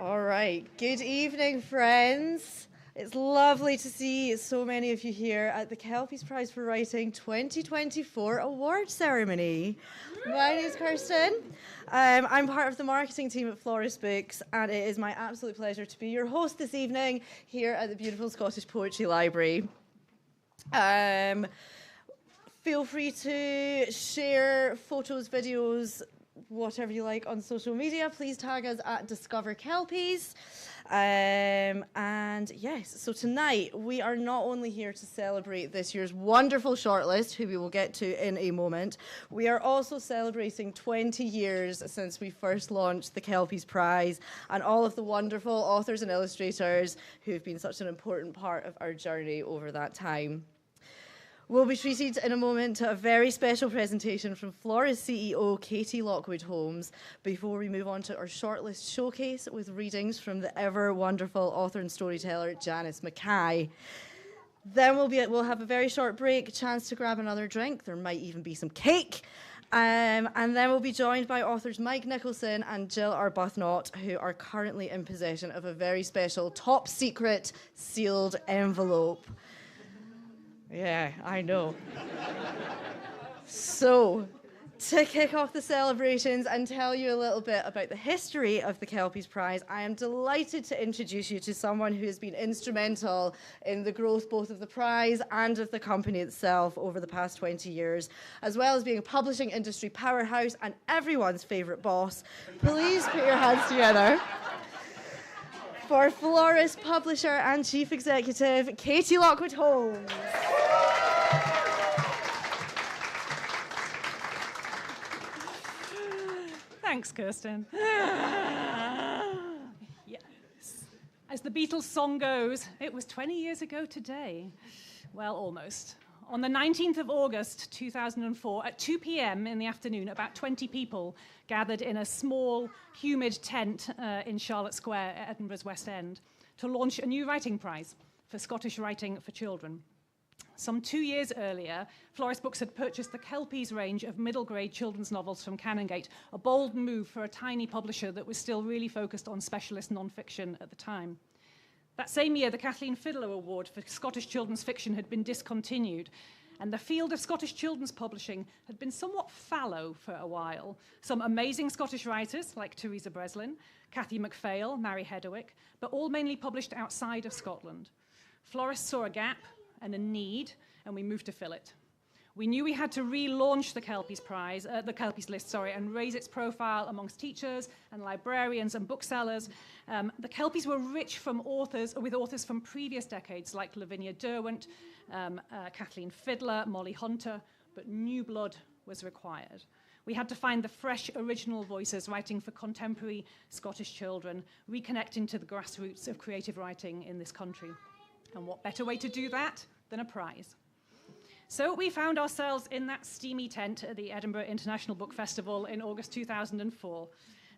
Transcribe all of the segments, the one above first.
All right. Good evening, friends. It's lovely to see so many of you here at the Kelpies Prize for Writing 2024 award ceremony. My name is Kirsten. I'm part of the marketing team at Florist Books, and it is my absolute pleasure to be your host this evening here at the beautiful Scottish Poetry Library. Feel free to share photos, videos, whatever you like on social media. Please tag us at Discover Kelpies. And yes, so tonight we are not only here to celebrate this year's wonderful shortlist, who we will get to in a moment, we are also celebrating 20 years since we first launched the Kelpies Prize and all of the wonderful authors and illustrators who've been such an important part of our journey over that time. We'll be treated in a moment to a very special presentation from Florist CEO Katie Lockwood-Holmes before we move on to our shortlist showcase with readings from the ever wonderful author and storyteller Janice Mackay. Then we'll have a very short break, chance to grab another drink. There might even be some cake. And then we'll be joined by authors Mike Nicholson and Jill Arbuthnot, who are currently in possession of a very special top secret sealed envelope. Yeah, I know. So, to kick off the celebrations and tell you a little bit about the history of the Kelpies Prize, I am delighted to introduce you to someone who has been instrumental in the growth both of the prize and of the company itself over the past 20 years, as well as being a publishing industry powerhouse and everyone's favourite boss. Please put your hands together for Florist publisher and chief executive Katie Lockwood-Holmes. Thanks, Kirsten. Yes. As the Beatles song goes, it was 20 years ago today. Well, almost. On the 19th of August, 2004, at 2 p.m. in the afternoon, about 20 people gathered in a small, humid tent in Charlotte Square at Edinburgh's West End to launch a new writing prize for Scottish writing for children. Some 2 years earlier, Florist Books had purchased the Kelpies range of middle-grade children's novels from Canongate, a bold move for a tiny publisher that was still really focused on specialist non-fiction at the time. That same year, the Kathleen Fiddler Award for Scottish children's fiction had been discontinued, and the field of Scottish children's publishing had been somewhat fallow for a while. Some amazing Scottish writers, like Teresa Breslin, Cathy MacPhail, Mary Hedderwick, but all mainly published outside of Scotland. Florist saw a gap and a need, and we moved to fill it. We knew we had to relaunch the Kelpies Prize, the Kelpies list, and raise its profile amongst teachers and librarians and booksellers. The Kelpies were rich with authors from previous decades, like Lavinia Derwent, Kathleen Fiddler, Molly Hunter, but new blood was required. We had to find the fresh, original voices writing for contemporary Scottish children, reconnecting to the grassroots of creative writing in this country. And what better way to do that than a prize? So we found ourselves in that steamy tent at the Edinburgh International Book Festival in August 2004.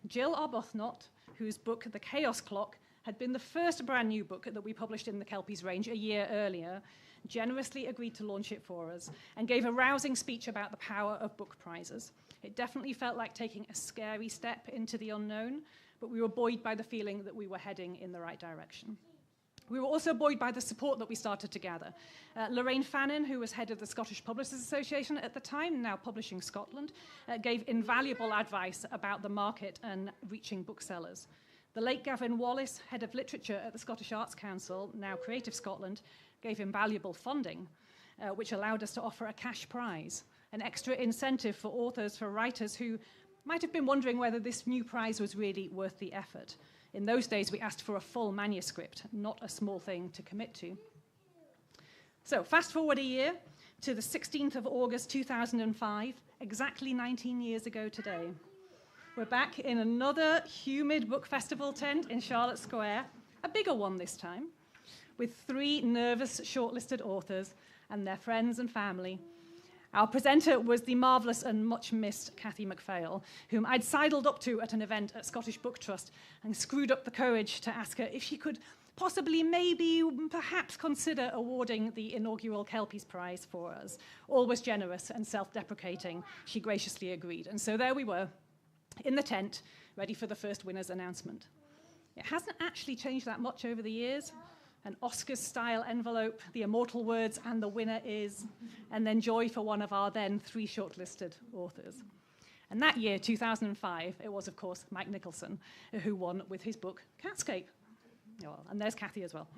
Jill Arbuthnot, whose book The Chaos Clock had been the first brand new book that we published in the Kelpies range a year earlier, generously agreed to launch it for us and gave a rousing speech about the power of book prizes. It definitely felt like taking a scary step into the unknown, but we were buoyed by the feeling that we were heading in the right direction. We were also buoyed by the support that we started to gather. Lorraine Fannin, who was head of the Scottish Publishers Association at the time, now Publishing Scotland, gave invaluable advice about the market and reaching booksellers. The late Gavin Wallace, head of literature at the Scottish Arts Council, now Creative Scotland, gave invaluable funding, which allowed us to offer a cash prize, an extra incentive for authors, for writers who might have been wondering whether this new prize was really worth the effort. In those days, we asked for a full manuscript, not a small thing to commit to. So fast forward a year to the 16th of August 2005, exactly 19 years ago today. We're back in another humid book festival tent in Charlotte Square, a bigger one this time, with 3 nervous shortlisted authors and their friends and family. Our presenter was the marvellous and much-missed Cathy MacPhail, whom I'd sidled up to at an event at Scottish Book Trust and screwed up the courage to ask her if she could possibly, maybe, perhaps consider awarding the inaugural Kelpies Prize for us. Always generous and self-deprecating, she graciously agreed. And so there we were, in the tent, ready for the first winner's announcement. It hasn't actually changed that much over the years. An Oscars-style envelope, the immortal words, and the winner is, and then joy for one of our then 3 shortlisted authors. And that year, 2005, it was, of course, Mike Nicholson who won with his book, Catscape. Oh, and there's Kathy as well.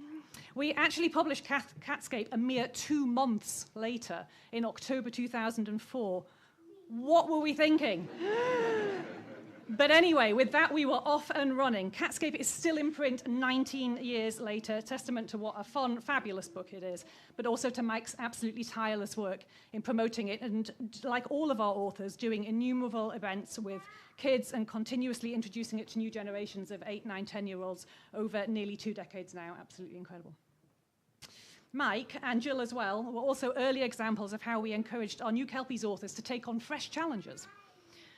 We actually published Catscape a mere 2 months later, in October 2004. What were we thinking? But anyway, with that, we were off and running. Catscape is still in print 19 years later, testament to what a fun, fabulous book it is, but also to Mike's absolutely tireless work in promoting it, and like all of our authors, doing innumerable events with kids and continuously introducing it to new generations of 8, 9, 10-year-olds over nearly 2 decades now. Absolutely incredible. Mike, and Jill as well, were also early examples of how we encouraged our new Kelpies authors to take on fresh challenges.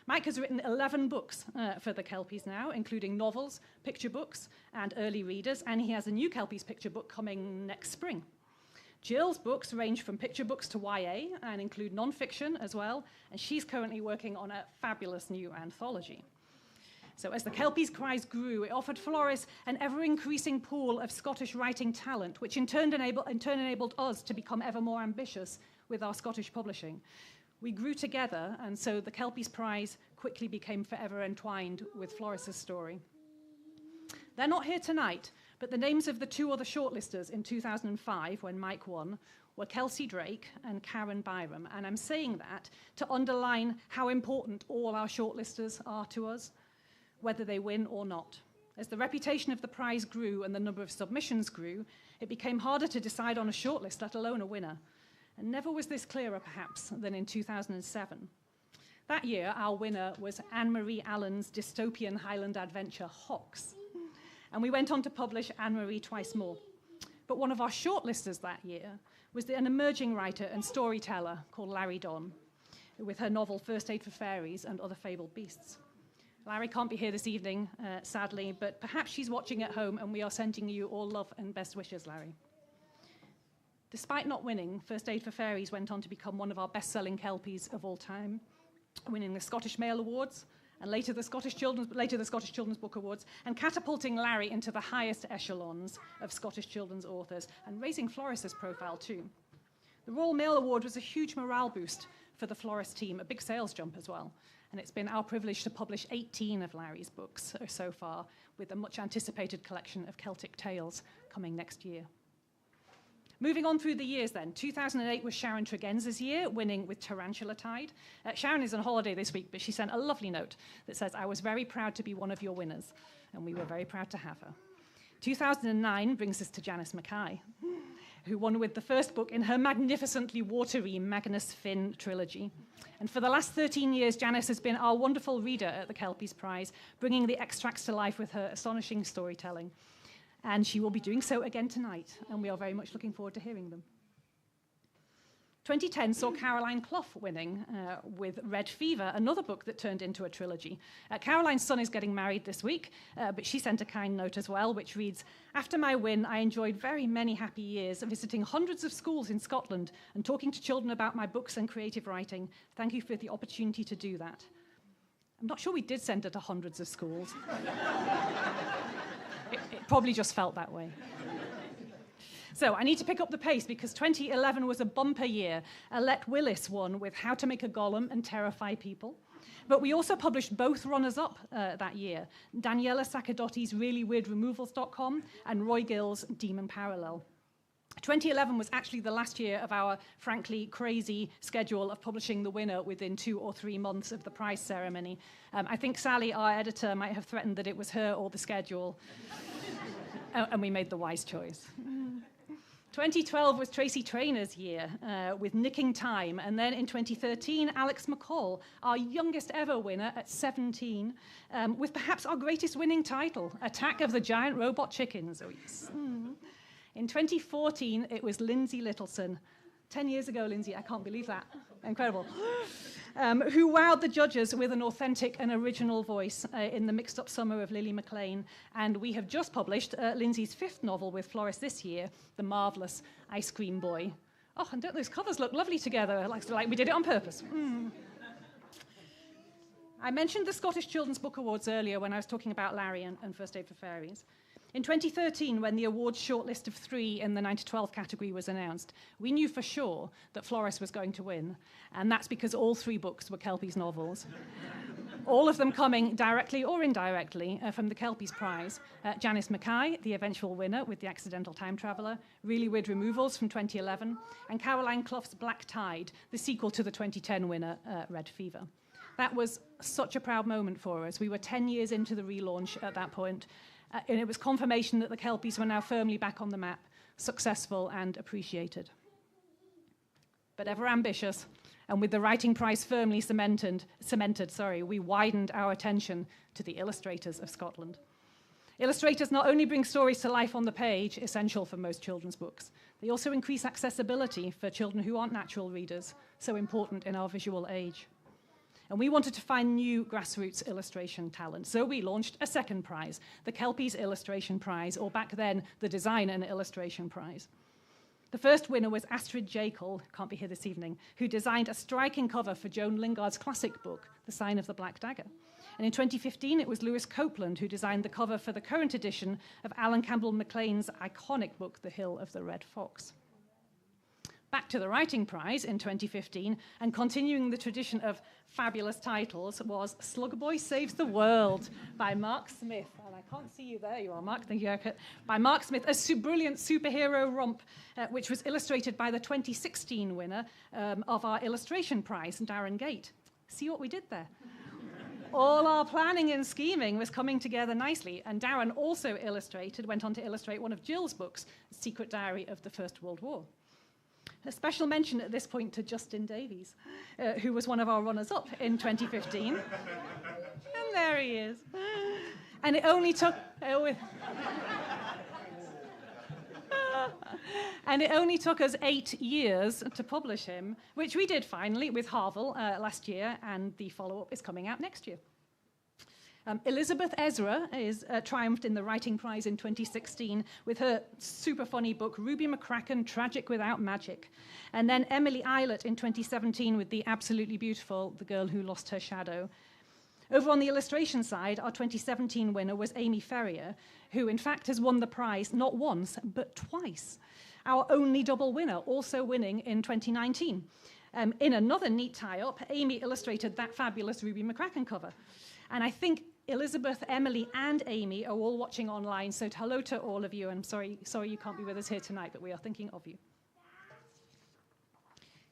Mike has written 11 books for the Kelpies now, including novels, picture books, and early readers, and he has a new Kelpies picture book coming next spring. Jill's books range from picture books to YA and include non-fiction as well, and she's currently working on a fabulous new anthology. So as the Kelpies Prize grew, it offered Floris an ever-increasing pool of Scottish writing talent, which in turn enabled us to become ever more ambitious with our Scottish publishing. We grew together, and so the Kelpies Prize quickly became forever entwined with Floris's story. They're not here tonight, but the names of the 2 other shortlisters in 2005, when Mike won, were Kelsey Drake and Karen Byram. And I'm saying that to underline how important all our shortlisters are to us, whether they win or not. As the reputation of the prize grew and the number of submissions grew, it became harder to decide on a shortlist, let alone a winner. And never was this clearer, perhaps, than in 2007. That year, our winner was Anne-Marie Allen's dystopian Highland adventure, Hawks. And we went on to publish Anne-Marie twice more. But one of our shortlisters that year was an emerging writer and storyteller called Larry Donn, with her novel First Aid for Fairies and Other Fabled Beasts. Larry can't be here this evening, sadly, but perhaps she's watching at home, and we are sending you all love and best wishes, Larry. Despite not winning, First Aid for Fairies went on to become one of our best-selling Kelpies of all time, winning the Scottish Mail Awards, and later the Scottish Children's Book Awards, and catapulting Larry into the highest echelons of Scottish children's authors, and raising Floris's profile too. The Royal Mail Award was a huge morale boost for the Floris team, a big sales jump as well, and it's been our privilege to publish 18 of Larry's books so far, with a much-anticipated collection of Celtic tales coming next year. Moving on through the years then, 2008 was Sharon Tregenz's year, winning with Tarantula Tide. Sharon is on holiday this week, but she sent a lovely note that says, "I was very proud to be one of your winners," and we were very proud to have her. 2009 brings us to Janice Mackay, who won with the first book in her magnificently watery Magnus Finn trilogy. And for the last 13 years, Janice has been our wonderful reader at the Kelpies Prize, bringing the extracts to life with her astonishing storytelling. And she will be doing so again tonight, and we are very much looking forward to hearing them. 2010 saw Caroline Clough winning with Red Fever, another book that turned into a trilogy. Caroline's son is getting married this week, but she sent a kind note as well, which reads, "After my win, I enjoyed very many happy years visiting hundreds of schools in Scotland and talking to children about my books and creative writing. Thank you for the opportunity to do that." I'm not sure we did send her to hundreds of schools. It probably just felt that way. So I need to pick up the pace because 2011 was a bumper year. Alette Willis won with How to Make a Golem and Terrify People. But we also published both runners-up that year, Daniela Sacadotti's ReallyWeirdRemovals.com and Roy Gill's Demon Parallel. 2011 was actually the last year of our frankly crazy schedule of publishing the winner within 2 or 3 months of the prize ceremony. I think Sally, our editor, might have threatened that it was her or the schedule, and we made the wise choice. 2012 was Tracy Trainor's year with Nicking Time, and then in 2013, Alex McCall, our youngest ever winner at 17, with perhaps our greatest winning title, Attack of the Giant Robot Chickens. Oh, yes. In 2014, it was Lindsay Littleson. 10 years ago, Lindsay, I can't believe that. Incredible. Who wowed the judges with an authentic and original voice in The Mixed Up Summer of Lily McLean. And we have just published Lindsay's 5th novel with Floris this year, The Marvellous Ice Cream Boy. Oh, and don't those covers look lovely together, like we did it on purpose. I mentioned the Scottish Children's Book Awards earlier when I was talking about Larry and First Aid for Fairies. In 2013, when the awards shortlist of 3 in the 9 to 12 category was announced, we knew for sure that Floris was going to win, and that's because all 3 books were Kelpies novels. All of them coming directly or indirectly from the Kelpies Prize. Janice Mackay, the eventual winner with The Accidental Time Traveller, Really Weird Removals from 2011, and Caroline Clough's Black Tide, the sequel to the 2010 winner, Red Fever. That was such a proud moment for us. We were 10 years into the relaunch at that point, and it was confirmation that the Kelpies were now firmly back on the map, successful and appreciated. But ever ambitious, and with the writing prize firmly cemented, we widened our attention to the illustrators of Scotland. Illustrators not only bring stories to life on the page, essential for most children's books, they also increase accessibility for children who aren't natural readers, so important in our visual age. And we wanted to find new grassroots illustration talent, so we launched a second prize, the Kelpies Illustration Prize, or back then, the Design and Illustration Prize. The first winner was Astrid Jekyll, can't be here this evening, who designed a striking cover for Joan Lingard's classic book, The Sign of the Black Dagger. And in 2015, it was Lewis Copeland who designed the cover for the current edition of Alan Campbell MacLean's iconic book, The Hill of the Red Fox. Back to the Writing Prize in 2015, and continuing the tradition of fabulous titles, was Slug Boy Saves the World by Mark Smith. And I can't see you there, you are, Mark, thank you. By Mark Smith, a brilliant superhero romp, which was illustrated by the 2016 winner of our Illustration Prize, Darren Gate. See what we did there? All our planning and scheming was coming together nicely, and Darren also went on to illustrate one of Jill's books, Secret Diary of the First World War. A special mention at this point to Justin Davies, who was one of our runners-up in 2015. And there he is. And it only took... and it only took us 8 years to publish him, which we did finally with Harville last year, and the follow-up is coming out next year. Elizabeth Ezra triumphed in the Writing Prize in 2016 with her super funny book, Ruby McCracken, Tragic Without Magic. And then Emily Eilert in 2017 with the absolutely beautiful The Girl Who Lost Her Shadow. Over on the illustration side, our 2017 winner was Amy Ferrier, who in fact has won the prize not once, but twice. Our only double winner, also winning in 2019. In another neat tie-up, Amy illustrated that fabulous Ruby McCracken cover. And I think Elizabeth, Emily, and Amy are all watching online, so hello to all of you. I'm sorry you can't be with us here tonight, but we are thinking of you.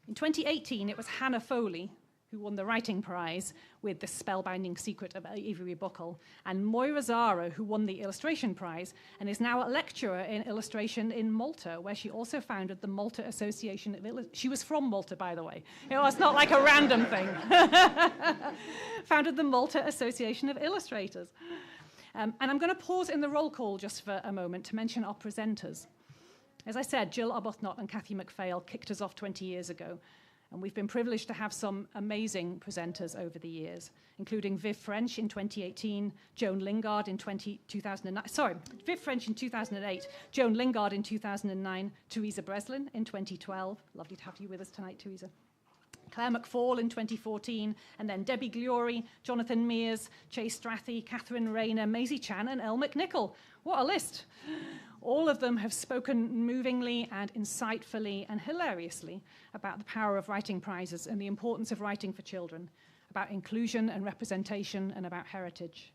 In 2018, it was Hannah Foley who won the Writing Prize with The Spellbinding Secret of Avery Buckle, and Moira Zara, who won the Illustration Prize and is now a lecturer in illustration in Malta, where she also founded the Malta Association of She was from Malta, by the way. It's not like a random thing. Founded the Malta Association of Illustrators. And I'm going to pause in the roll call just for a moment to mention our presenters. As I said, Jill Arbuthnot and Kathy McPhail kicked us off 20 years ago. And we've been privileged to have some amazing presenters over the years, including Viv French in 2018, Joan Lingard in 2009. Viv French in 2008, Joan Lingard in 2009, Teresa Breslin in 2012. Lovely to have you with us tonight, Teresa. Claire McFall in 2014, and then Debbie Gliory, Jonathan Mears, Chase Strathy, Catherine Rayner, Maisie Chan, and Elle McNichol. What a list! All of them have spoken movingly and insightfully and hilariously about the power of writing prizes and the importance of writing for children, about inclusion and representation, and about heritage.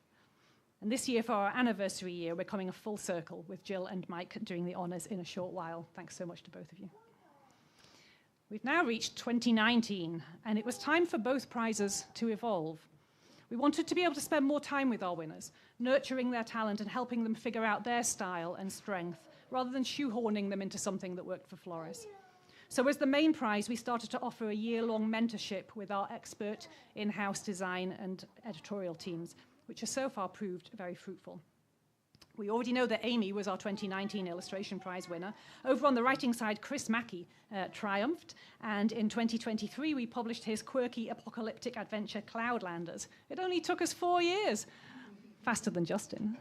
And this year, for our anniversary year, we're coming a full circle with Jill and Mike doing the honours in a short while. Thanks so much to both of you. We've now reached 2019, and it was time for both prizes to evolve. We wanted to be able to spend more time with our winners, nurturing their talent and helping them figure out their style and strength, rather than shoehorning them into something that worked for Floris. So as the main prize, we started to offer a year-long mentorship with our expert in-house design and editorial teams, which has so far proved very fruitful. We already know that Amy was our 2019 Illustration Prize winner. Over on the writing side, Chris Mackey triumphed, and in 2023 we published his quirky apocalyptic adventure Cloudlanders. It only took us 4 years. Faster than Justin.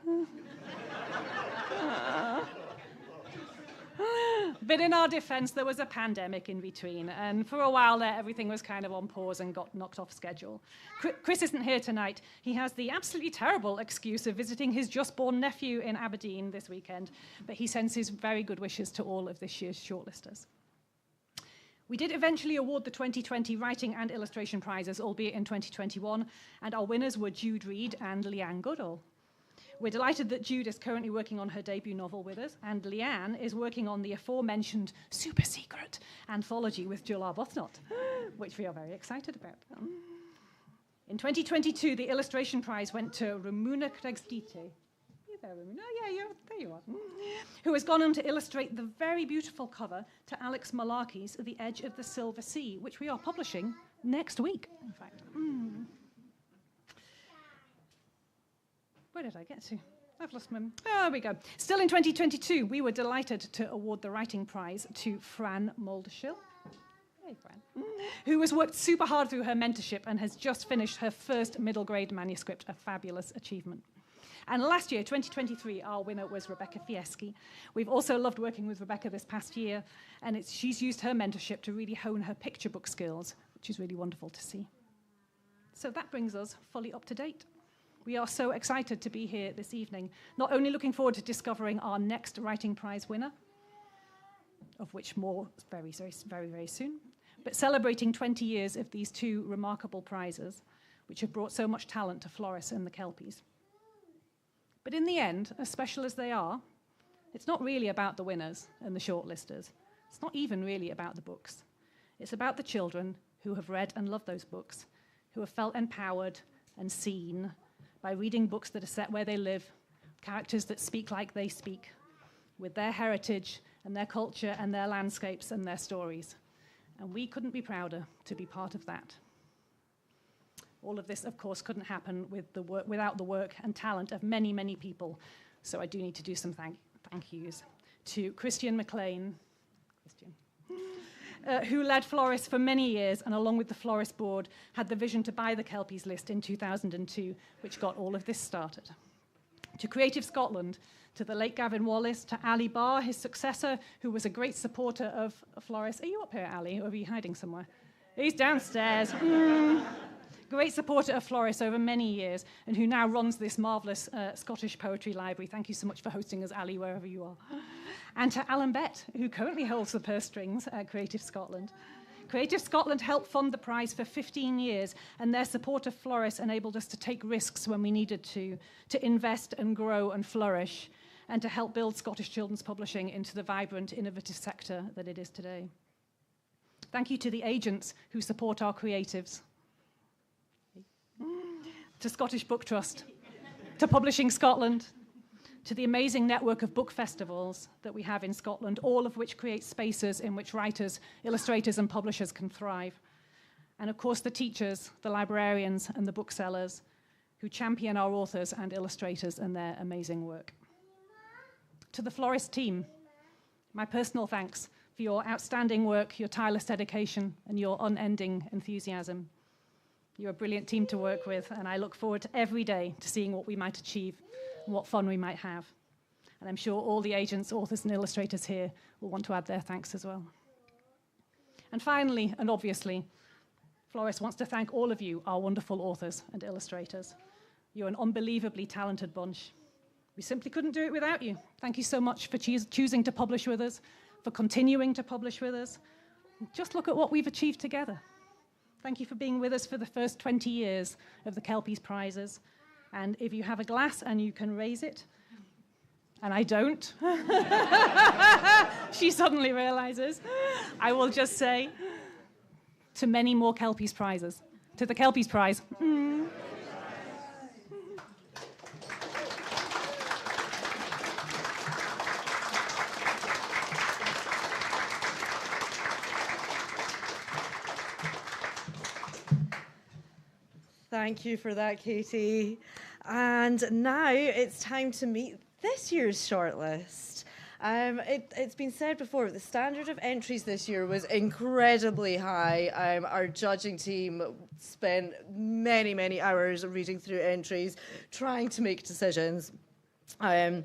But in our defense, there was a pandemic in between. And for a while there, everything was kind of on pause and got knocked off schedule. Chris isn't here tonight. He has the absolutely terrible excuse of visiting his just-born nephew in Aberdeen this weekend. But he sends his very good wishes to all of this year's shortlisters. We did eventually award the 2020 Writing and Illustration Prizes, albeit in 2021. And our winners were Jude Reed and Leanne Goodall. We're delighted that Jude is currently working on her debut novel with us, and Leanne is working on the aforementioned super secret anthology with Jill Arbuthnot, which we are very excited about. In 2022, the Illustration Prize went to Ramuna Kregstite. You there, Ramuna? Oh, yeah, there you are. Who has gone on to illustrate the very beautiful cover to Alex Malarkey's The Edge of the Silver Sea, which we are publishing next week, in fact. Where did I get to? I've lost my... Oh, there we go. Still in 2022, we were delighted to award the Writing Prize to Fran Moldeschill. Hey, Fran. Who has worked super hard through her mentorship and has just finished her first middle grade manuscript, a fabulous achievement. And last year, 2023, our winner was Rebecca Fieschi. We've also loved working with Rebecca this past year, and she's used her mentorship to really hone her picture book skills, which is really wonderful to see. So that brings us fully up to date. We are so excited to be here this evening, not only looking forward to discovering our next Writing Prize winner, of which more very, very, very soon, but celebrating 20 years of these two remarkable prizes, which have brought so much talent to Floris and the Kelpies. But in the end, as special as they are, it's not really about the winners and the shortlisters. It's not even really about the books. It's about the children who have read and loved those books, who have felt empowered and seen by reading books that are set where they live, characters that speak like they speak, with their heritage and their culture and their landscapes and their stories. And we couldn't be prouder to be part of that. All of this, of course, couldn't happen without the work and talent of many, many people. So I do need to do some thank yous to Christian McLean, who led Floris for many years, and along with the Floris board, had the vision to buy the Kelpies list in 2002, which got all of this started. To Creative Scotland, to the late Gavin Wallace, to Ali Barr, his successor, who was a great supporter of Floris. Are you up here, Ali, or are you hiding somewhere? He's downstairs. Great supporter of Floris over many years, and who now runs this marvellous Scottish poetry library. Thank you so much for hosting us, Ali, wherever you are. And to Alan Bett, who currently holds the purse strings at Creative Scotland. Creative Scotland helped fund the prize for 15 years, and their support of Floris enabled us to take risks when we needed to invest and grow and flourish, and to help build Scottish children's publishing into the vibrant, innovative sector that it is today. Thank you to the agents who support our creatives. To Scottish Book Trust, to Publishing Scotland, to the amazing network of book festivals that we have in Scotland, all of which create spaces in which writers, illustrators, and publishers can thrive. And of course, the teachers, the librarians, and the booksellers who champion our authors and illustrators and their amazing work. To the Floris team, my personal thanks for your outstanding work, your tireless dedication, and your unending enthusiasm. You're a brilliant team to work with, and I look forward to every day to seeing what we might achieve and what fun we might have. And I'm sure all the agents, authors, and illustrators here will want to add their thanks as well. And finally, and obviously, Floris wants to thank all of you, our wonderful authors and illustrators. You're an unbelievably talented bunch. We simply couldn't do it without you. Thank you so much for choosing to publish with us, for continuing to publish with us. Just look at what we've achieved together. Thank you for being with us for the first 20 years of the Kelpies Prizes. And if you have a glass and you can raise it, and I don't, she suddenly realizes, I will just say, to many more Kelpies Prizes, to the Kelpies Prize. Thank you for that, Katie. And now it's time to meet this year's shortlist. It's been said before, the standard of entries this year was incredibly high. Our judging team spent many, many hours reading through entries, trying to make decisions. And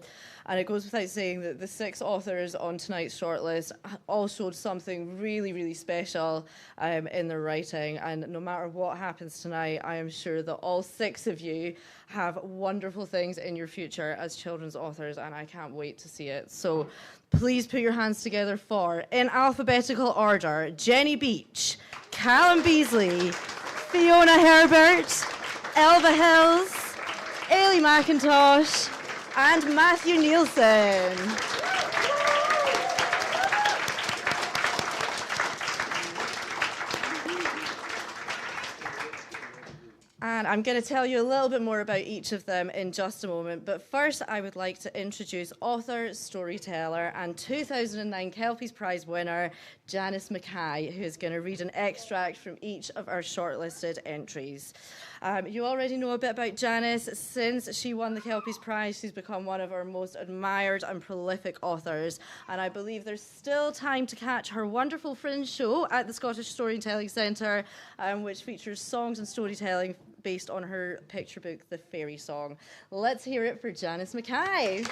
it goes without saying that the 6 authors on tonight's shortlist all showed something really, really special in their writing. And no matter what happens tonight, I am sure that all 6 of you have wonderful things in your future as children's authors, and I can't wait to see it. So please put your hands together for, in alphabetical order, Jenny Beach, Callum Beasley, Fiona Herbert, Elva Hills, Ailey McIntosh, and Matthew Nielsen. And I'm going to tell you a little bit more about each of them in just a moment. But first, I would like to introduce author, storyteller, and 2009 Kelpies Prize winner, Janice Mackay, who is going to read an extract from each of our shortlisted entries. You already know a bit about Janice. Since she won the Kelpies Prize, she's become one of our most admired and prolific authors. And I believe there's still time to catch her wonderful fringe show at the Scottish Storytelling Centre, which features songs and storytelling based on her picture book, The Fairy Song. Let's hear it for Janice Mackay.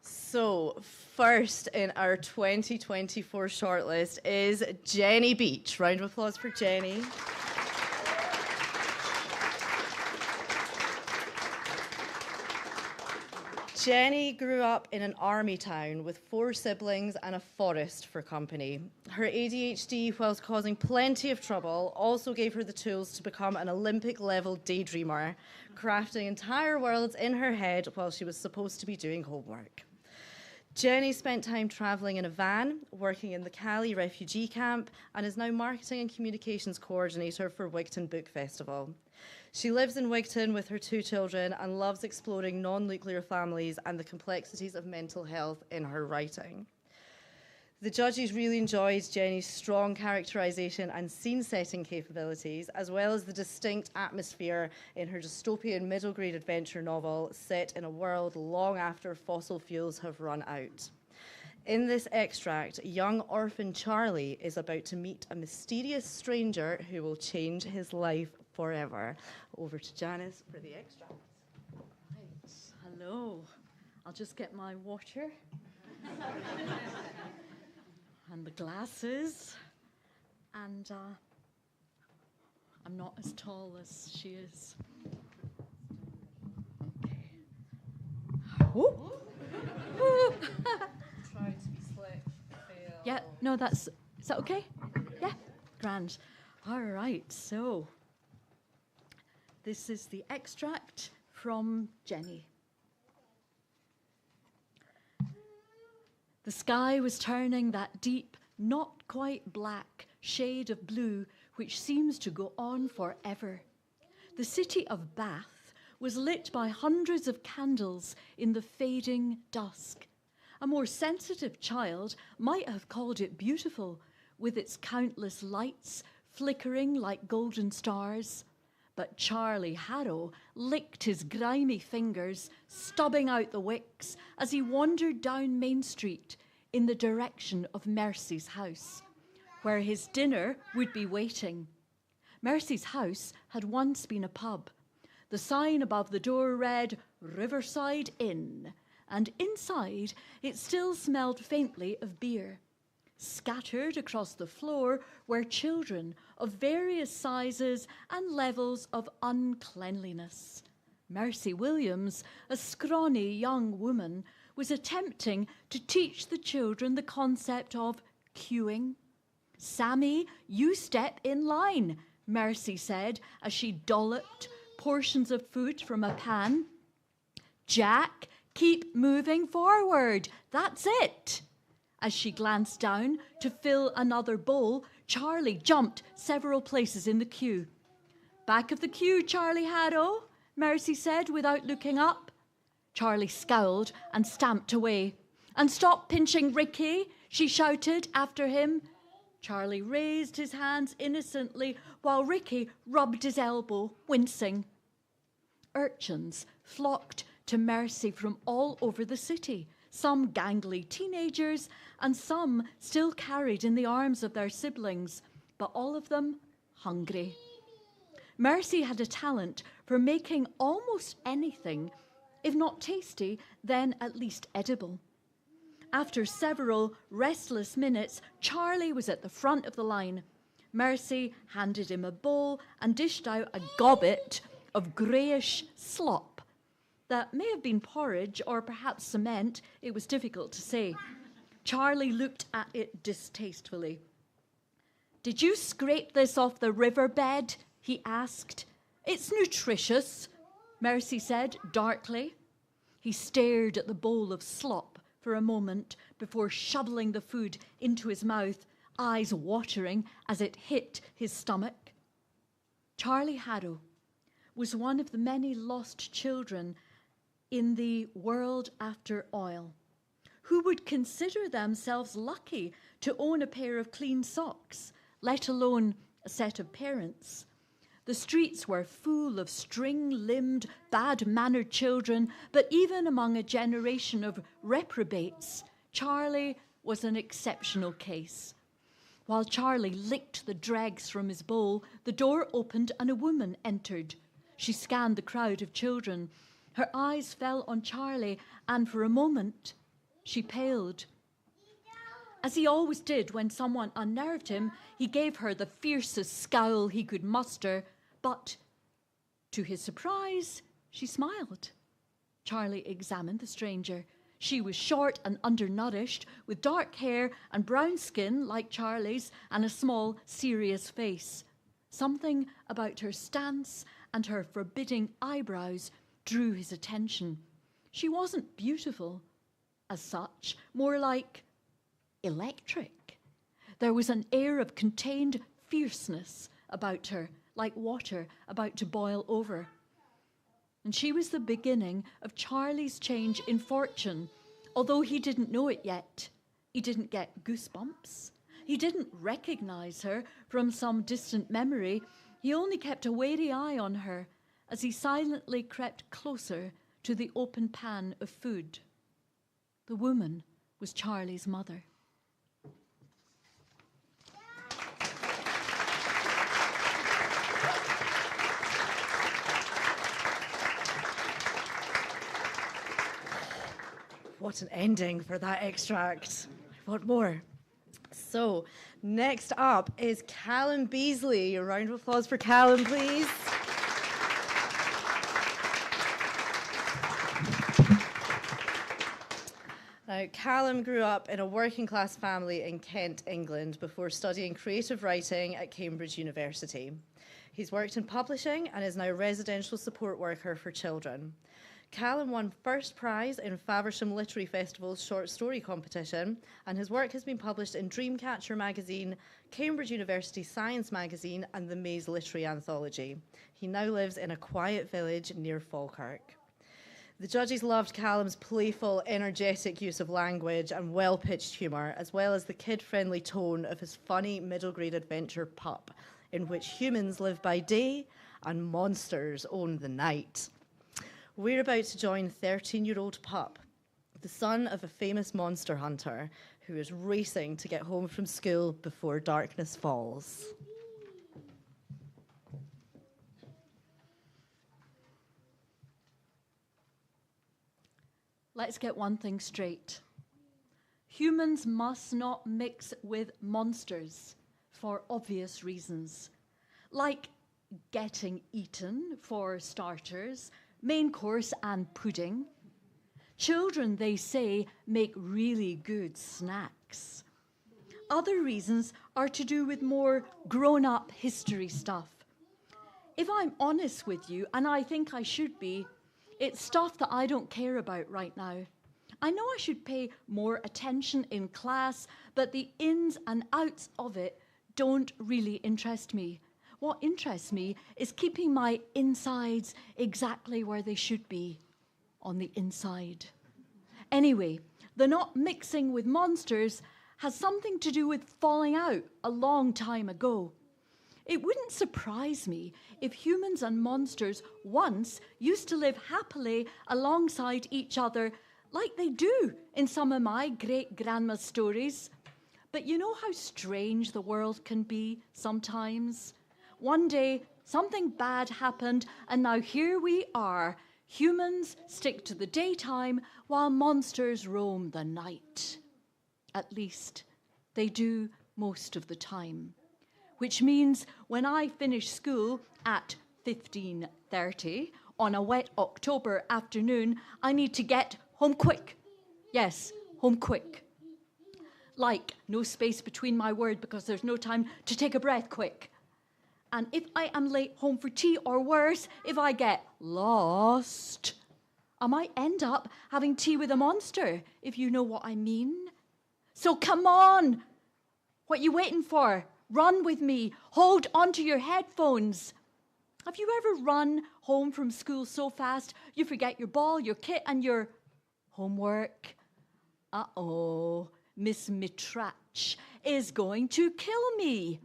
So, first in our 2024 shortlist is Jenny Beach. Round of applause for Jenny. Jenny grew up in an army town with 4 siblings and a forest for company. Her ADHD, whilst causing plenty of trouble, also gave her the tools to become an Olympic-level daydreamer, crafting entire worlds in her head while she was supposed to be doing homework. Jenny spent time travelling in a van, working in the Cali refugee camp, and is now marketing and communications coordinator for Wigton Book Festival. She lives in Wigton with her 2 children and loves exploring non-nuclear families and the complexities of mental health in her writing. The judges really enjoyed Jenny's strong characterisation and scene-setting capabilities, as well as the distinct atmosphere in her dystopian middle-grade adventure novel set in a world long after fossil fuels have run out. In this extract, young orphan Charlie is about to meet a mysterious stranger who will change his life forever. Over to Janice for the extract. Right, hello. I'll just get my water. And the glasses. And I'm not as tall as she is. Okay. Whoop. Whoop. Try to be slick, fail. Yeah, no, is that okay? Yeah, grand. All right, so this is the extract from Jenny. The sky was turning that deep, not quite black shade of blue which seems to go on forever. The city of Bath was lit by hundreds of candles in the fading dusk. A more sensitive child might have called it beautiful, with its countless lights flickering like golden stars. But Charlie Harrow licked his grimy fingers, stubbing out the wicks as he wandered down Main Street in the direction of Mercy's house, where his dinner would be waiting. Mercy's house had once been a pub. The sign above the door read, "Riverside Inn," and inside it still smelled faintly of beer. Scattered across the floor were children of various sizes and levels of uncleanliness. Mercy Williams, a scrawny young woman, was attempting to teach the children the concept of queuing. "Sammy, you step in line," Mercy said as she dolloped portions of food from a pan. "Jack, keep moving forward. That's it." As she glanced down to fill another bowl, Charlie jumped several places in the queue. "Back of the queue, Charlie Harrow," Mercy said without looking up. Charlie scowled and stamped away. "And stop pinching Ricky," she shouted after him. Charlie raised his hands innocently while Ricky rubbed his elbow, wincing. Urchins flocked to Mercy from all over the city, some gangly teenagers and some still carried in the arms of their siblings, but all of them hungry. Mercy had a talent for making almost anything, if not tasty, then at least edible. After several restless minutes, Charlie was at the front of the line. Mercy handed him a bowl and dished out a gobbet of greyish slop that may have been porridge or perhaps cement. It was difficult to say. Charlie looked at it distastefully. "Did you scrape this off the riverbed?" he asked. "It's nutritious," Mercy said darkly. He stared at the bowl of slop for a moment before shoveling the food into his mouth, eyes watering as it hit his stomach. Charlie Harrow was one of the many lost children in the world after oil who would consider themselves lucky to own a pair of clean socks, let alone a set of parents. The streets were full of string-limbed, bad-mannered children, but even among a generation of reprobates, Charlie was an exceptional case. While Charlie licked the dregs from his bowl, the door opened and a woman entered. She scanned the crowd of children. Her eyes fell on Charlie, and for a moment, she paled. As he always did when someone unnerved him, he gave her the fiercest scowl he could muster, but to his surprise, she smiled. Charlie examined the stranger. She was short and undernourished, with dark hair and brown skin like Charlie's, and a small, serious face. Something about her stance and her forbidding eyebrows drew his attention. She wasn't beautiful as such, more like electric. There was an air of contained fierceness about her, like water about to boil over. And she was the beginning of Charlie's change in fortune, although he didn't know it yet. He didn't get goosebumps. He didn't recognize her from some distant memory. He only kept a wary eye on her as he silently crept closer to the open pan of food. The woman was Charlie's mother. What an ending for that extract. I want more. So, next up is Callum Beasley. A round of applause for Callum, please. Now, Callum grew up in a working-class family in Kent, England, before studying creative writing at Cambridge University. He's worked in publishing and is now a residential support worker for children. Callum won first prize in Faversham Literary Festival's short story competition, and his work has been published in Dreamcatcher magazine, Cambridge University Science magazine, and the Maze Literary Anthology. He now lives in a quiet village near Falkirk. The judges loved Callum's playful, energetic use of language and well-pitched humour, as well as the kid-friendly tone of his funny middle-grade adventure Pup, in which humans live by day and monsters own the night. We're about to join 13-year-old Pup, the son of a famous monster hunter who is racing to get home from school before darkness falls. Let's get one thing straight. Humans must not mix with monsters for obvious reasons, like getting eaten for starters, main course and pudding. Children, they say, make really good snacks. Other reasons are to do with more grown-up history stuff. If I'm honest with you, and I think I should be, it's stuff that I don't care about right now. I know I should pay more attention in class, but the ins and outs of it don't really interest me. What interests me is keeping my insides exactly where they should be, on the inside. Anyway, the not mixing with monsters has something to do with falling out a long time ago. It wouldn't surprise me if humans and monsters once used to live happily alongside each other like they do in some of my great-grandma's stories. But you know how strange the world can be sometimes? One day, something bad happened, and now here we are. Humans stick to the daytime while monsters roam the night. At least, they do most of the time. Which means when I finish school at 15:30 on a wet October afternoon, I need to get home quick. Yes, home quick. Like, no space between my word because there's no time to take a breath quick. And if I am late home for tea, or worse, if I get lost, I might end up having tea with a monster, if you know what I mean. So come on! What are you waiting for? Run with me. Hold onto your headphones. Have you ever run home from school so fast you forget your ball, your kit, and your homework? Uh-oh, Miss Mitrach is going to kill me.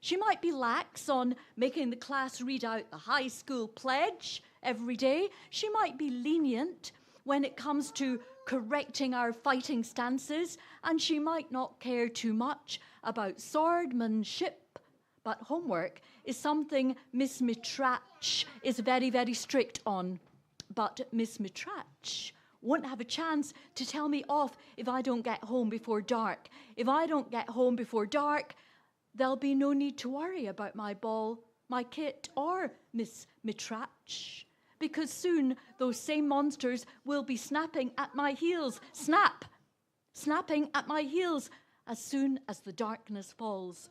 She might be lax on making the class read out the high school pledge every day. She might be lenient when it comes to correcting our fighting stances, and she might not care too much about swordmanship. But homework is something Miss Mitrach is very, very strict on. But Miss Mitrach won't have a chance to tell me off if I don't get home before dark. If I don't get home before dark, there'll be no need to worry about my ball, my kit, or Miss Mitrach, because soon those same monsters will be snapping at my heels. Snap! Snapping at my heels as soon as the darkness falls.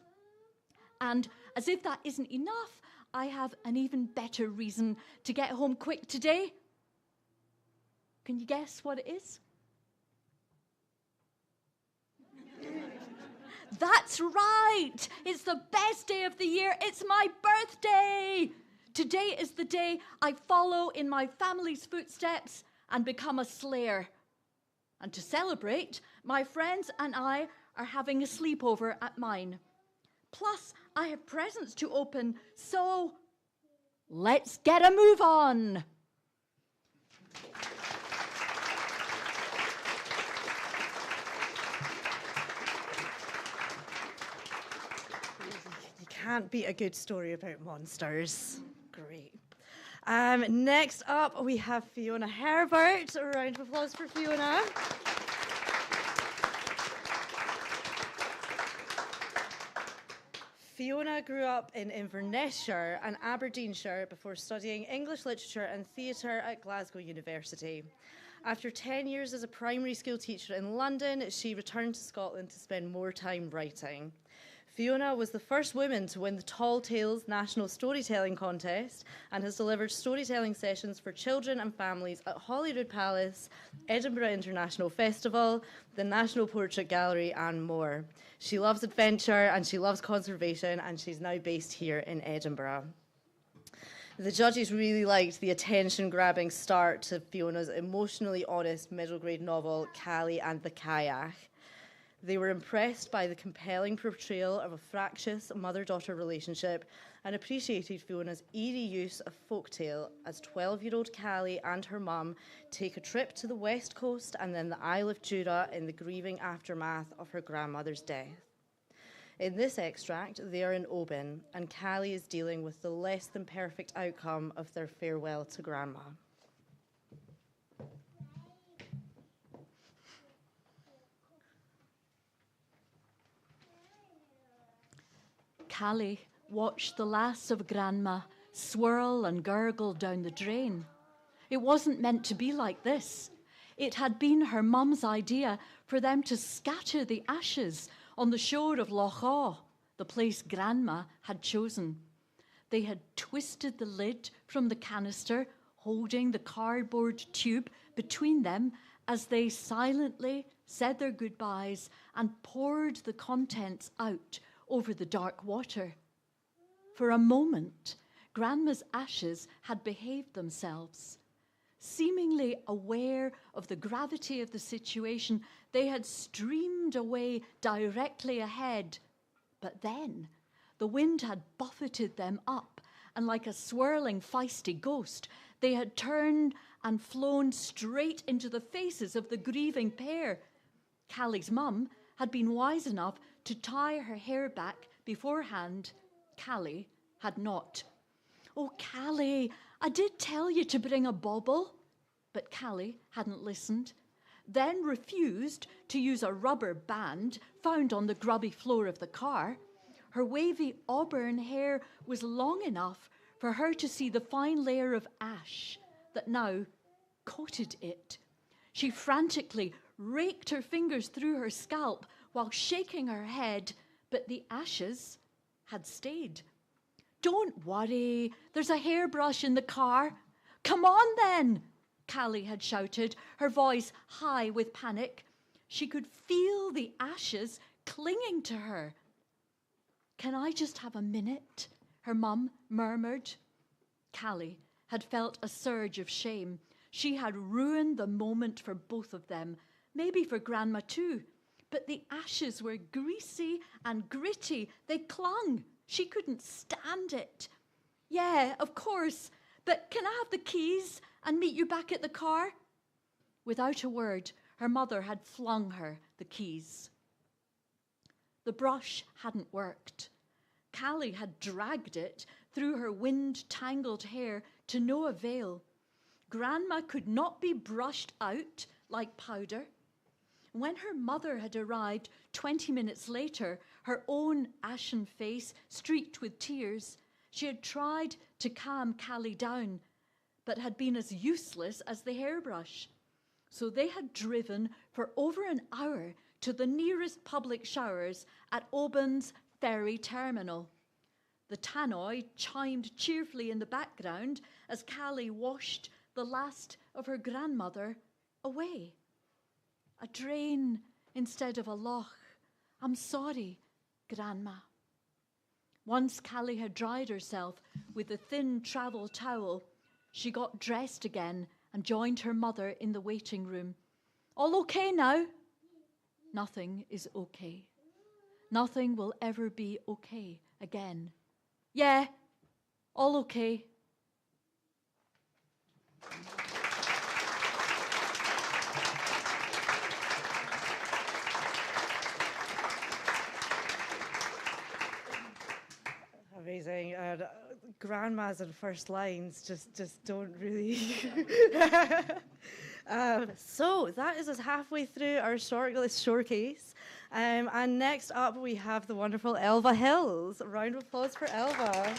And as if that isn't enough, I have an even better reason to get home quick today. Can you guess what it is? That's right! It's the best day of the year. It's my birthday! Today is the day I follow in my family's footsteps and become a slayer. And to celebrate, my friends and I are having a sleepover at mine. Plus, I have presents to open, so let's get a move on. Can't beat a good story about monsters. Great. Next up, we have Fiona Herbert. A round of applause for Fiona. Fiona grew up in Inverness-shire and Aberdeenshire before studying English literature and theatre at Glasgow University. After 10 years as a primary school teacher in London, she returned to Scotland to spend more time writing. Fiona was the first woman to win the Tall Tales National Storytelling Contest and has delivered storytelling sessions for children and families at Holyrood Palace, Edinburgh International Festival, the National Portrait Gallery, and more. She loves adventure and she loves conservation, and she's now based here in Edinburgh. The judges really liked the attention-grabbing start to Fiona's emotionally honest middle-grade novel, Callie and the Kayak. They were impressed by the compelling portrayal of a fractious mother-daughter relationship and appreciated Fiona's eerie use of folktale as 12-year-old Callie and her mum take a trip to the West Coast and then the Isle of Jura in the grieving aftermath of her grandmother's death. In this extract, they are in Oban, and Callie is dealing with the less than perfect outcome of their farewell to Grandma. Callie watched the lass of Grandma swirl and gurgle down the drain. It wasn't meant to be like this. It had been her mum's idea for them to scatter the ashes on the shore of Loch Awe, the place Grandma had chosen. They had twisted the lid from the canister, holding the cardboard tube between them as they silently said their goodbyes and poured the contents out over the dark water. For a moment, Grandma's ashes had behaved themselves. Seemingly aware of the gravity of the situation, they had streamed away directly ahead. But then, the wind had buffeted them up, and like a swirling, feisty ghost, they had turned and flown straight into the faces of the grieving pair. Callie's mum had been wise enough to tie her hair back beforehand. Callie had not. "Oh, Callie, I did tell you to bring a bauble." But Callie hadn't listened, then refused to use a rubber band found on the grubby floor of the car. Her wavy auburn hair was long enough for her to see the fine layer of ash that now coated it. She frantically raked her fingers through her scalp while shaking her head, but the ashes had stayed. "Don't worry, there's a hairbrush in the car." "Come on then," Callie had shouted, her voice high with panic. She could feel the ashes clinging to her. "Can I just have a minute?" her mum murmured. Callie had felt a surge of shame. She had ruined the moment for both of them, maybe for Grandma too. But the ashes were greasy and gritty. They clung. She couldn't stand it. "Yeah, of course, but can I have the keys and meet you back at the car?" Without a word, her mother had flung her the keys. The brush hadn't worked. Callie had dragged it through her wind-tangled hair to no avail. Grandma could not be brushed out like powder. When her mother had arrived 20 minutes later, her own ashen face streaked with tears, she had tried to calm Callie down, but had been as useless as the hairbrush. So they had driven for over an hour to the nearest public showers at Oban's ferry terminal. The tannoy chimed cheerfully in the background as Callie washed the last of her grandmother away. A drain instead of a loch. "I'm sorry, Grandma." Once Callie had dried herself with a thin travel towel, she got dressed again and joined her mother in the waiting room. "All okay now?" Nothing is okay. Nothing will ever be okay again. "Yeah, all okay." Amazing. And grandmas and first lines just don't really. So that is us halfway through our shortlist showcase. And next up, we have the wonderful Elva Hills. A round of applause for Elva.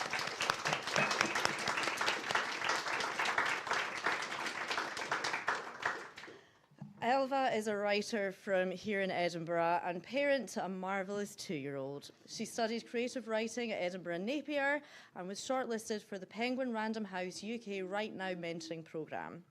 Elva is a writer from here in Edinburgh and parent to a marvellous 2-year-old. She studied creative writing at Edinburgh Napier and was shortlisted for the Penguin Random House UK Right Now mentoring programme.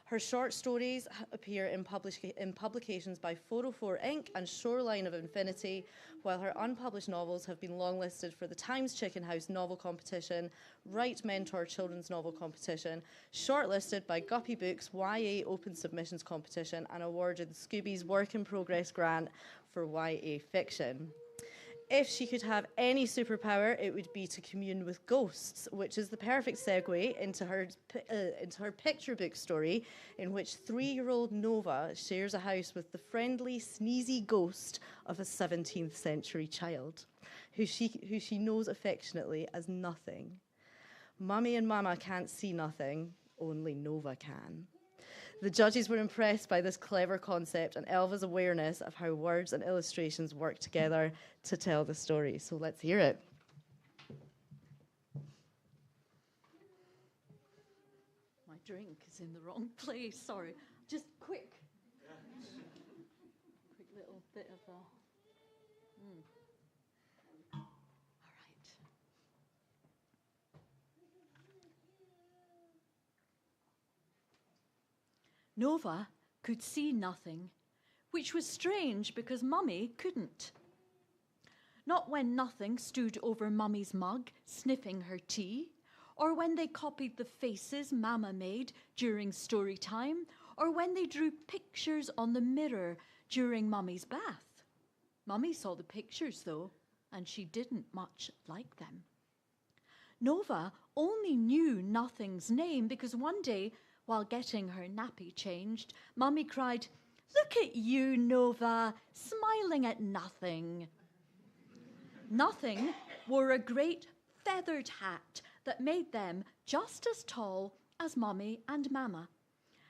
Her short stories appear in publications by 404 Inc. and Shoreline of Infinity, while her unpublished novels have been longlisted for the Times Chicken House Novel Competition, Write Mentor Children's Novel Competition, shortlisted by Guppy Books YA Open Submissions Competition, and awarded the Scooby's Work in Progress grant for YA fiction. If she could have any superpower, it would be to commune with ghosts, which is the perfect segue into her picture book story, in which 3-year-old Nova shares a house with the friendly, sneezy ghost of a 17th century child, who she knows affectionately as Nothing. Mummy and Mama can't see nothing, only Nova can. The judges were impressed by this clever concept and Elva's awareness of how words and illustrations work together to tell the story. So let's hear it. My drink is in the wrong place, sorry. Just quick little bit of a... All right. Nova could see nothing, which was strange because Mummy couldn't. Not when Nothing stood over Mummy's mug, sniffing her tea, or when they copied the faces Mama made during story time, or when they drew pictures on the mirror during Mummy's bath. Mummy saw the pictures, though, and she didn't much like them. Nova only knew Nothing's name because one day, while getting her nappy changed, Mummy cried, "Look at you, Nova, smiling at Nothing." Nothing wore a great feathered hat that made them just as tall as Mummy and Mama,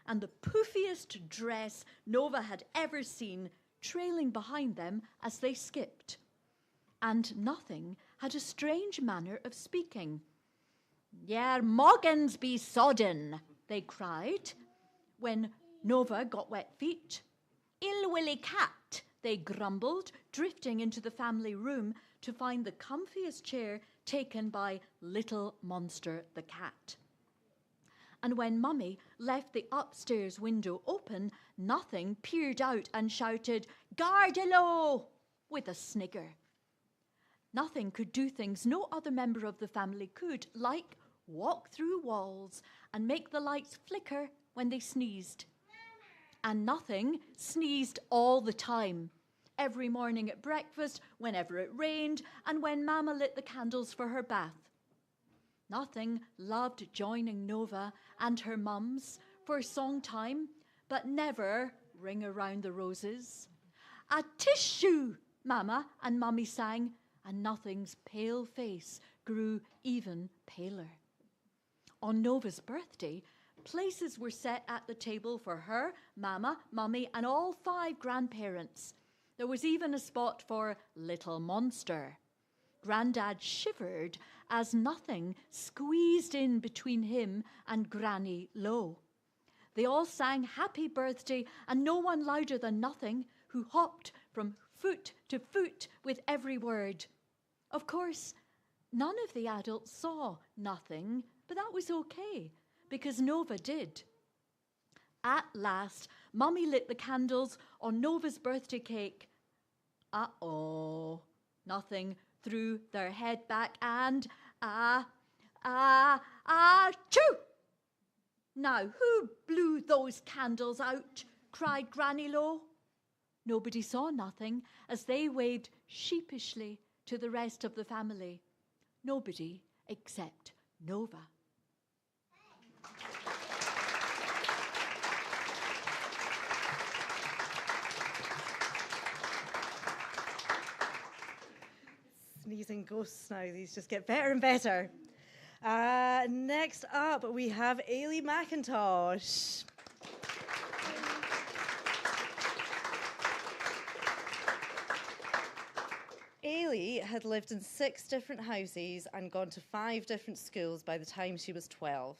and the poofiest dress Nova had ever seen trailing behind them as they skipped. And Nothing had a strange manner of speaking. "Yer moggins be sodden," they cried. When Nova got wet feet. "Ill-willy cat," they grumbled, drifting into the family room to find the comfiest chair taken by Little Monster the cat. And when Mummy left the upstairs window open, Nothing peered out and shouted, "Gardelo!" with a snigger. Nothing could do things no other member of the family could, like walk through walls and make the lights flicker when they sneezed. And Nothing sneezed all the time, every morning at breakfast, whenever it rained, and when Mama lit the candles for her bath. Nothing loved joining Nova and her mums for song time, but never Ring Around the Roses. "A tissue," Mama and Mummy sang, and Nothing's pale face grew even paler. On Nova's birthday, places were set at the table for her, Mama, Mummy, and all 5 grandparents. There was even a spot for Little Monster. Grandad shivered as Nothing squeezed in between him and Granny Low. They all sang happy birthday, and no one louder than Nothing, who hopped from foot to foot with every word. Of course, none of the adults saw Nothing, but that was okay, because Nova did. At last, Mummy lit the candles on Nova's birthday cake. Uh-oh. Nothing threw their head back and achoo! "Now, who blew those candles out?" cried Granny Low. Nobody saw Nothing as they waved sheepishly to the rest of the family. Nobody except Nova. Sneezing ghosts now. These just get better and better. Next up, we have Ailey McIntosh. Ailey had lived in 6 different houses and gone to 5 different schools by the time she was 12.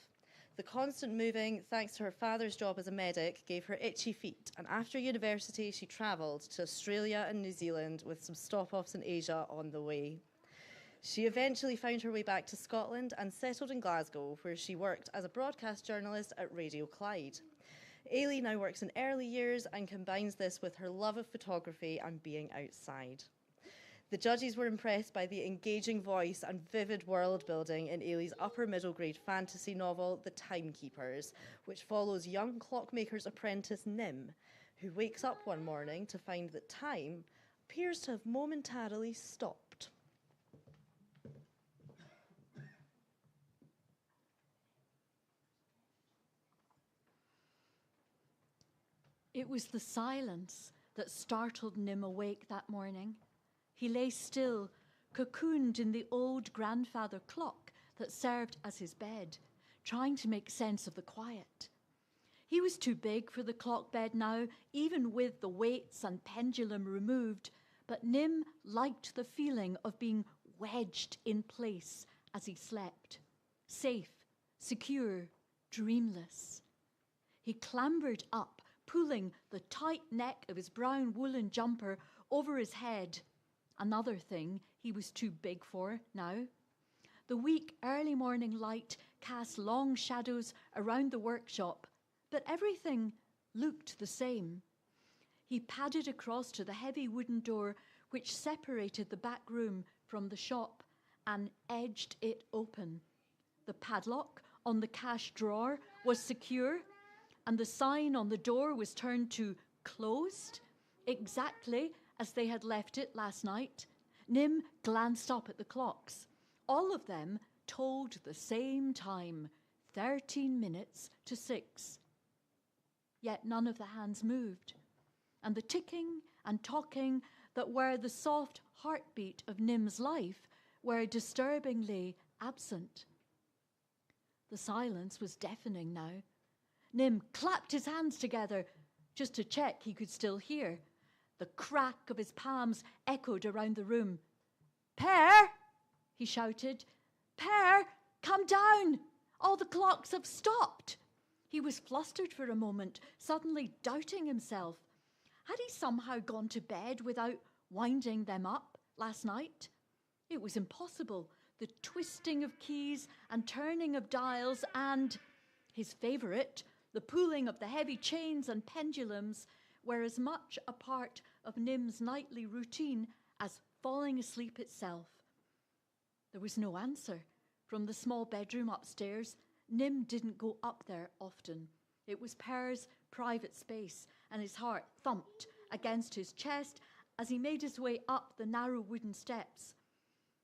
The constant moving, thanks to her father's job as a medic, gave her itchy feet, and after university she travelled to Australia and New Zealand with some stop-offs in Asia on the way. She eventually found her way back to Scotland and settled in Glasgow, where she worked as a broadcast journalist at Radio Clyde. Ailey now works in early years and combines this with her love of photography and being outside. The judges were impressed by the engaging voice and vivid world building in Ailey's upper middle grade fantasy novel, The Timekeepers, which follows young clockmaker's apprentice Nim, who wakes up one morning to find that time appears to have momentarily stopped. It was the silence that startled Nim awake that morning. He lay still, cocooned in the old grandfather clock that served as his bed, trying to make sense of the quiet. He was too big for the clock bed now, even with the weights and pendulum removed, but Nim liked the feeling of being wedged in place as he slept, safe, secure, dreamless. He clambered up, pulling the tight neck of his brown woolen jumper over his head. Another thing he was too big for now. The weak early morning light cast long shadows around the workshop, but everything looked the same. He padded across to the heavy wooden door which separated the back room from the shop and edged it open. The padlock on the cash drawer was secure, and the sign on the door was turned to closed, exactly as they had left it last night. Nim glanced up at the clocks. All of them told the same time, 13 minutes to 6. Yet none of the hands moved. And the ticking and talking, that were the soft heartbeat of Nim's life were disturbingly absent. The silence was deafening now. Nim clapped his hands together just to check he could still hear. The crack of his palms echoed around the room. "Per!" he shouted. "Per, come down! All the clocks have stopped." He was flustered for a moment, suddenly doubting himself. Had he somehow gone to bed without winding them up last night? It was impossible. The twisting of keys and turning of dials and, his favourite, the pulling of the heavy chains and pendulums were as much a part of Nim's nightly routine as falling asleep itself. There was no answer. From the small bedroom upstairs, Nim didn't go up there often. It was Per's private space, and his heart thumped against his chest as he made his way up the narrow wooden steps.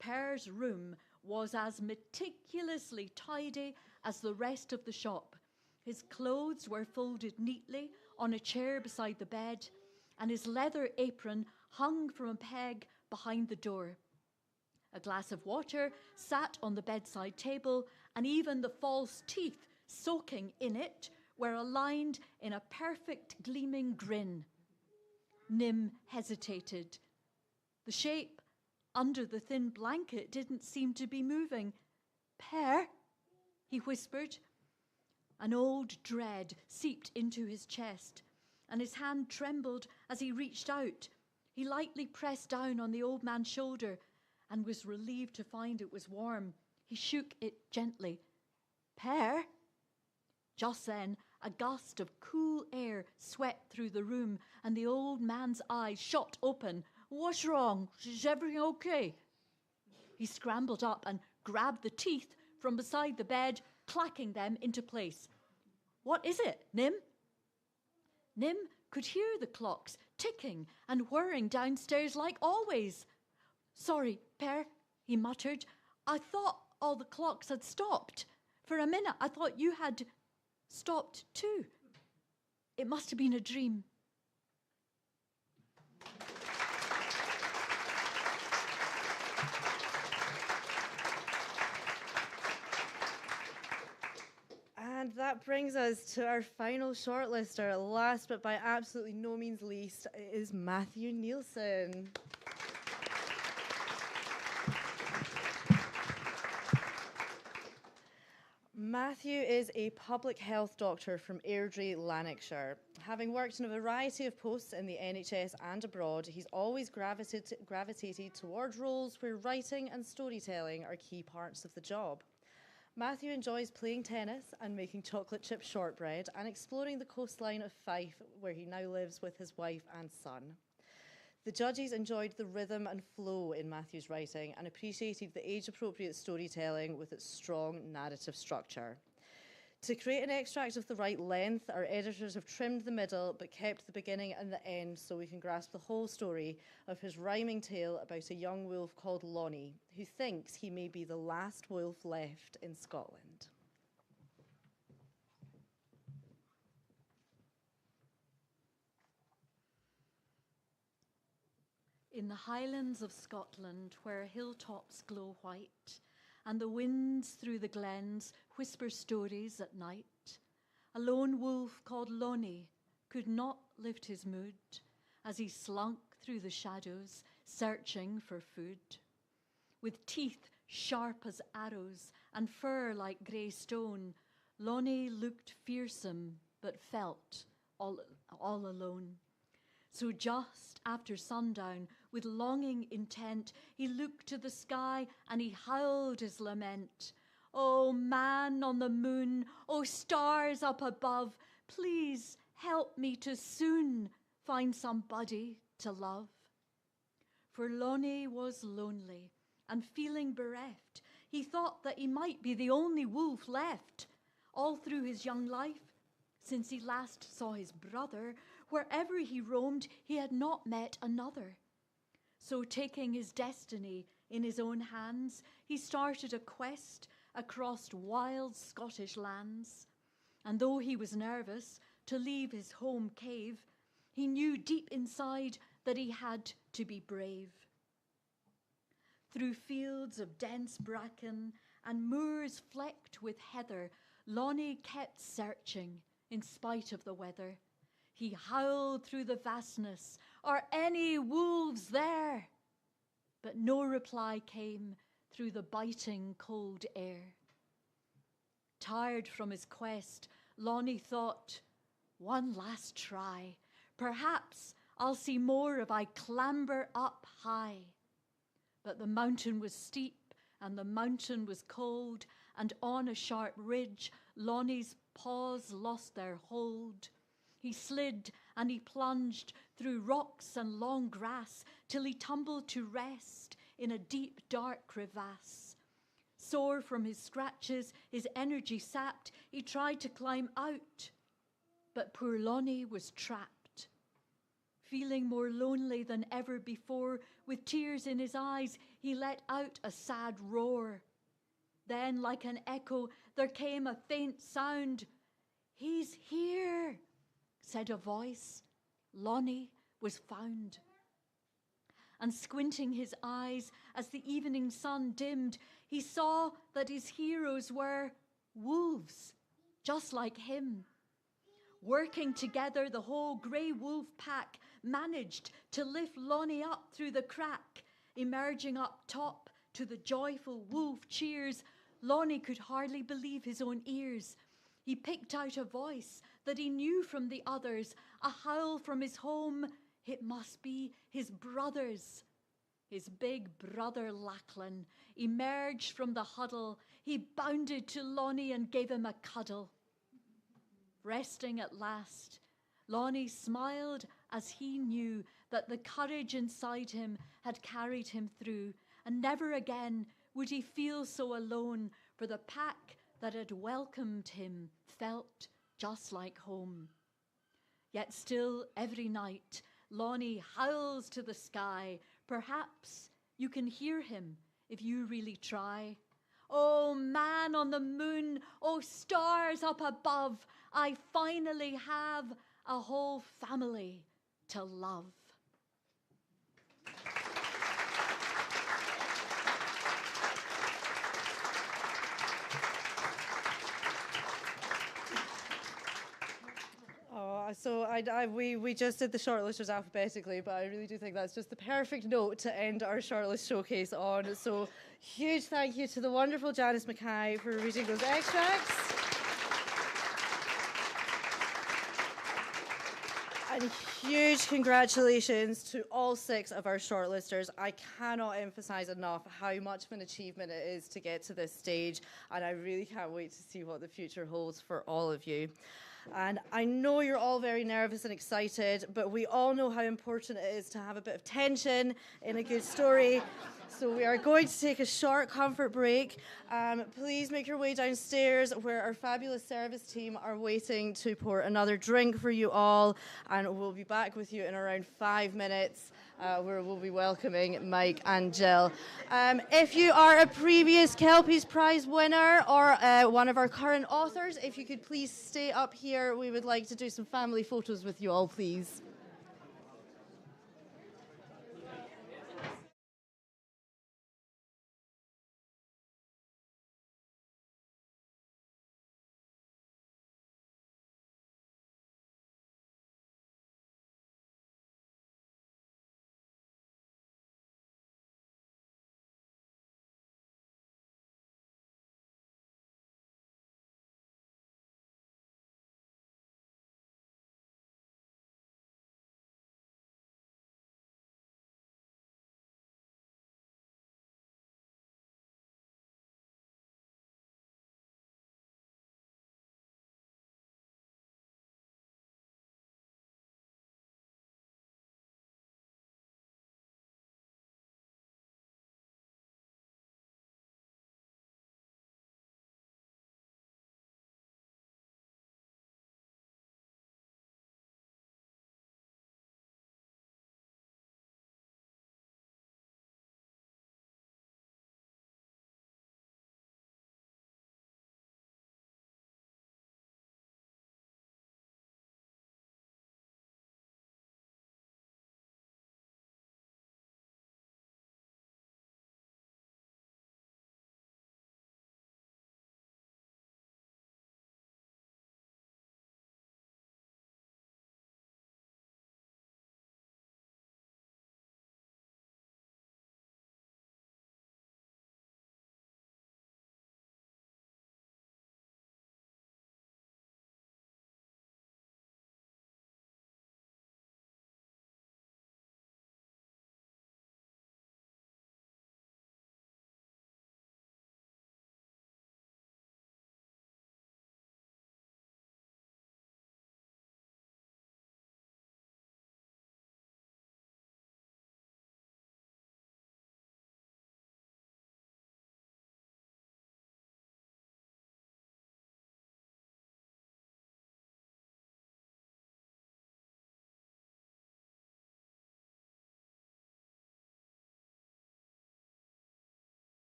Per's room was as meticulously tidy as the rest of the shop. His clothes were folded neatly on a chair beside the bed, and his leather apron hung from a peg behind the door. A glass of water sat on the bedside table, and even the false teeth soaking in it were aligned in a perfect gleaming grin. Nim hesitated. The shape under the thin blanket didn't seem to be moving. "Per," he whispered. An old dread seeped into his chest, and his hand trembled as he reached out. He lightly pressed down on the old man's shoulder and was relieved to find it was warm. He shook it gently. "Per?" Just then, a gust of cool air swept through the room, and the old man's eyes shot open. "What's wrong? Is everything okay?" He scrambled up and grabbed the teeth from beside the bed, clacking them into place. "What is it, Nim?" Nim could hear the clocks ticking and whirring downstairs like always. "Sorry, Per," he muttered. "I thought all the clocks had stopped. For a minute I thought you had stopped too. It must have been a dream." And that brings us to our final shortlister. Last but by absolutely no means least is Matthew Nielsen. Matthew is a public health doctor from Airdrie, Lanarkshire. Having worked in a variety of posts in the NHS and abroad, he's always gravitated towards roles where writing and storytelling are key parts of the job. Matthew enjoys playing tennis and making chocolate chip shortbread and exploring the coastline of Fife, where he now lives with his wife and son. The judges enjoyed the rhythm and flow in Matthew's writing and appreciated the age-appropriate storytelling with its strong narrative structure. To create an extract of the right length, our editors have trimmed the middle but kept the beginning and the end so we can grasp the whole story of his rhyming tale about a young wolf called Lonnie, who thinks he may be the last wolf left in Scotland. In the highlands of Scotland, where hilltops glow white, and the winds through the glens whisper stories at night, a lone wolf called Lonnie could not lift his mood as he slunk through the shadows, searching for food. With teeth sharp as arrows and fur like grey stone, Lonnie looked fearsome but felt all alone. So just after sundown, with longing intent, he looked to the sky and he howled his lament. "Oh, man on the moon, oh, stars up above, please help me to soon find somebody to love." For Lonnie was lonely and feeling bereft. He thought that he might be the only wolf left. All through his young life, since he last saw his brother, wherever he roamed, he had not met another. So taking his destiny in his own hands, he started a quest across wild Scottish lands. And though he was nervous to leave his home cave, he knew deep inside that he had to be brave. Through fields of dense bracken and moors flecked with heather, Lonnie kept searching in spite of the weather. He howled through the vastness, "Are any wolves there?" But no reply came through the biting cold air. Tired from his quest, Lonnie thought, "One last try. Perhaps I'll see more if I clamber up high." But the mountain was steep and the mountain was cold, and on a sharp ridge, Lonnie's paws lost their hold. He slid and he plunged through rocks and long grass till he tumbled to rest in a deep, dark crevasse. Sore from his scratches, his energy sapped, he tried to climb out, but poor Lonnie was trapped. Feeling more lonely than ever before, with tears in his eyes, he let out a sad roar. Then, like an echo, there came a faint sound. "He's here," said a voice. Lonnie was found. And squinting his eyes as the evening sun dimmed, he saw that his heroes were wolves, just like him. Working together, the whole grey wolf pack managed to lift Lonnie up through the crack. Emerging up top to the joyful wolf cheers, Lonnie could hardly believe his own ears. He picked out a voice that he knew from the others, a howl from his home. It must be his brothers. His big brother Lachlan emerged from the huddle. He bounded to Lonnie and gave him a cuddle. Resting at last, Lonnie smiled as he knew that the courage inside him had carried him through, and never again would he feel so alone, for the pack that had welcomed him felt just like home. Yet still every night Lonnie howls to the sky. Perhaps you can hear him if you really try. "Oh, man on the moon, oh, stars up above, I finally have a whole family to love." We just did the shortlisters alphabetically, but I really do think that's just the perfect note to end our shortlist showcase on. So huge thank you to the wonderful Janice Mackay for reading those extracts. And huge congratulations to all 6 of our shortlisters. I cannot emphasize enough how much of an achievement it is to get to this stage, and I really can't wait to see what the future holds for all of you. And I know you're all very nervous and excited, but we all know how important it is to have a bit of tension in a good story. So we are going to take a short comfort break. Please make your way downstairs where our fabulous service team are waiting to pour another drink for you all. And we'll be back with you in around 5 minutes where we'll be welcoming Mike and Jill. If you are a previous Kelpies Prize winner or one of our current authors, if you could please stay up here. We would like to do some family photos with you all, please.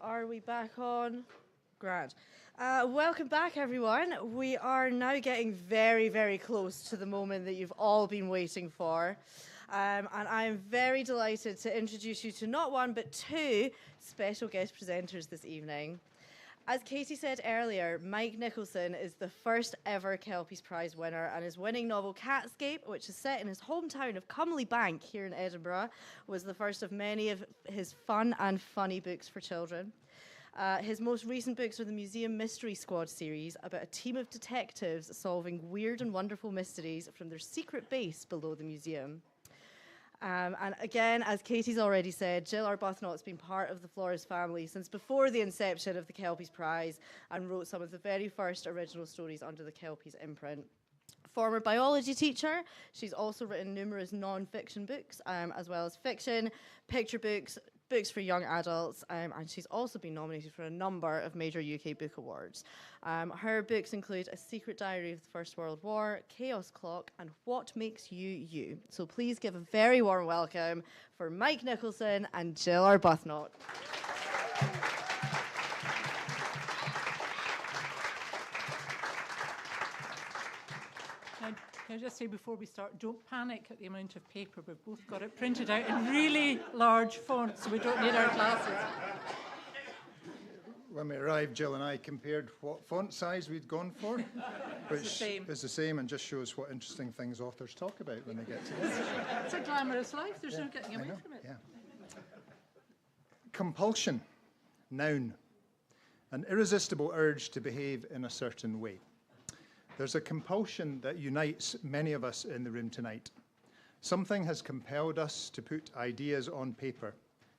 Are we back on? Grand. Welcome back, everyone. We are now getting very, very close to the moment that you've all been waiting for. And I'm very delighted to introduce you to not one, but two special guest presenters this evening. As Katie said earlier, Mike Nicholson is the first ever Kelpies Prize winner, and his winning novel Catscape, which is set in his hometown of Cumley Bank here in Edinburgh, was the first of many of his fun and funny books for children. His most recent books are the Museum Mystery Squad series, about a team of detectives solving weird and wonderful mysteries from their secret base below the museum. And again, as Katie's already said, Jill Arbuthnot's been part of the Flores family since before the inception of the Kelpies Prize and wrote some of the very first original stories under the Kelpies imprint. Former biology teacher, she's also written numerous non-fiction books, as well as fiction, picture books, books for young adults, and she's also been nominated for a number of major UK book awards. Her books include A Secret Diary of the First World War, Chaos Clock, and What Makes You You. So please give a very warm welcome for Mike Nicholson and Jill Arbuthnot. Can I just say before we start, don't panic at the amount of paper. We've both got it printed out in really large fonts, so we don't need our glasses. When we arrived, Jill and I compared what font size we'd gone for, which is the same and just shows what interesting things authors talk about when they get together. It's a glamorous life. There's no getting away from it. Yeah. Compulsion, noun, an irresistible urge to behave in a certain way. There's a compulsion that unites many of us in the room tonight. Something has compelled us to put ideas on paper,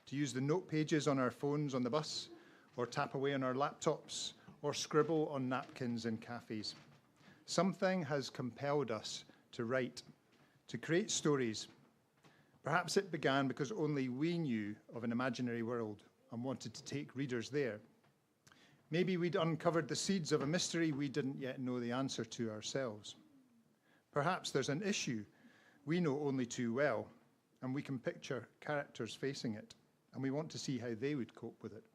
to use the note pages on our phones on the bus, or tap away on our laptops, or scribble on napkins in cafes. Something has compelled us to write, to create stories. Perhaps it began because only we knew of an imaginary world and wanted to take readers there. Maybe we'd uncovered the seeds of a mystery we didn't yet know the answer to ourselves. Perhaps there's an issue we know only too well, and we can picture characters facing it, and we want to see how they would cope with it.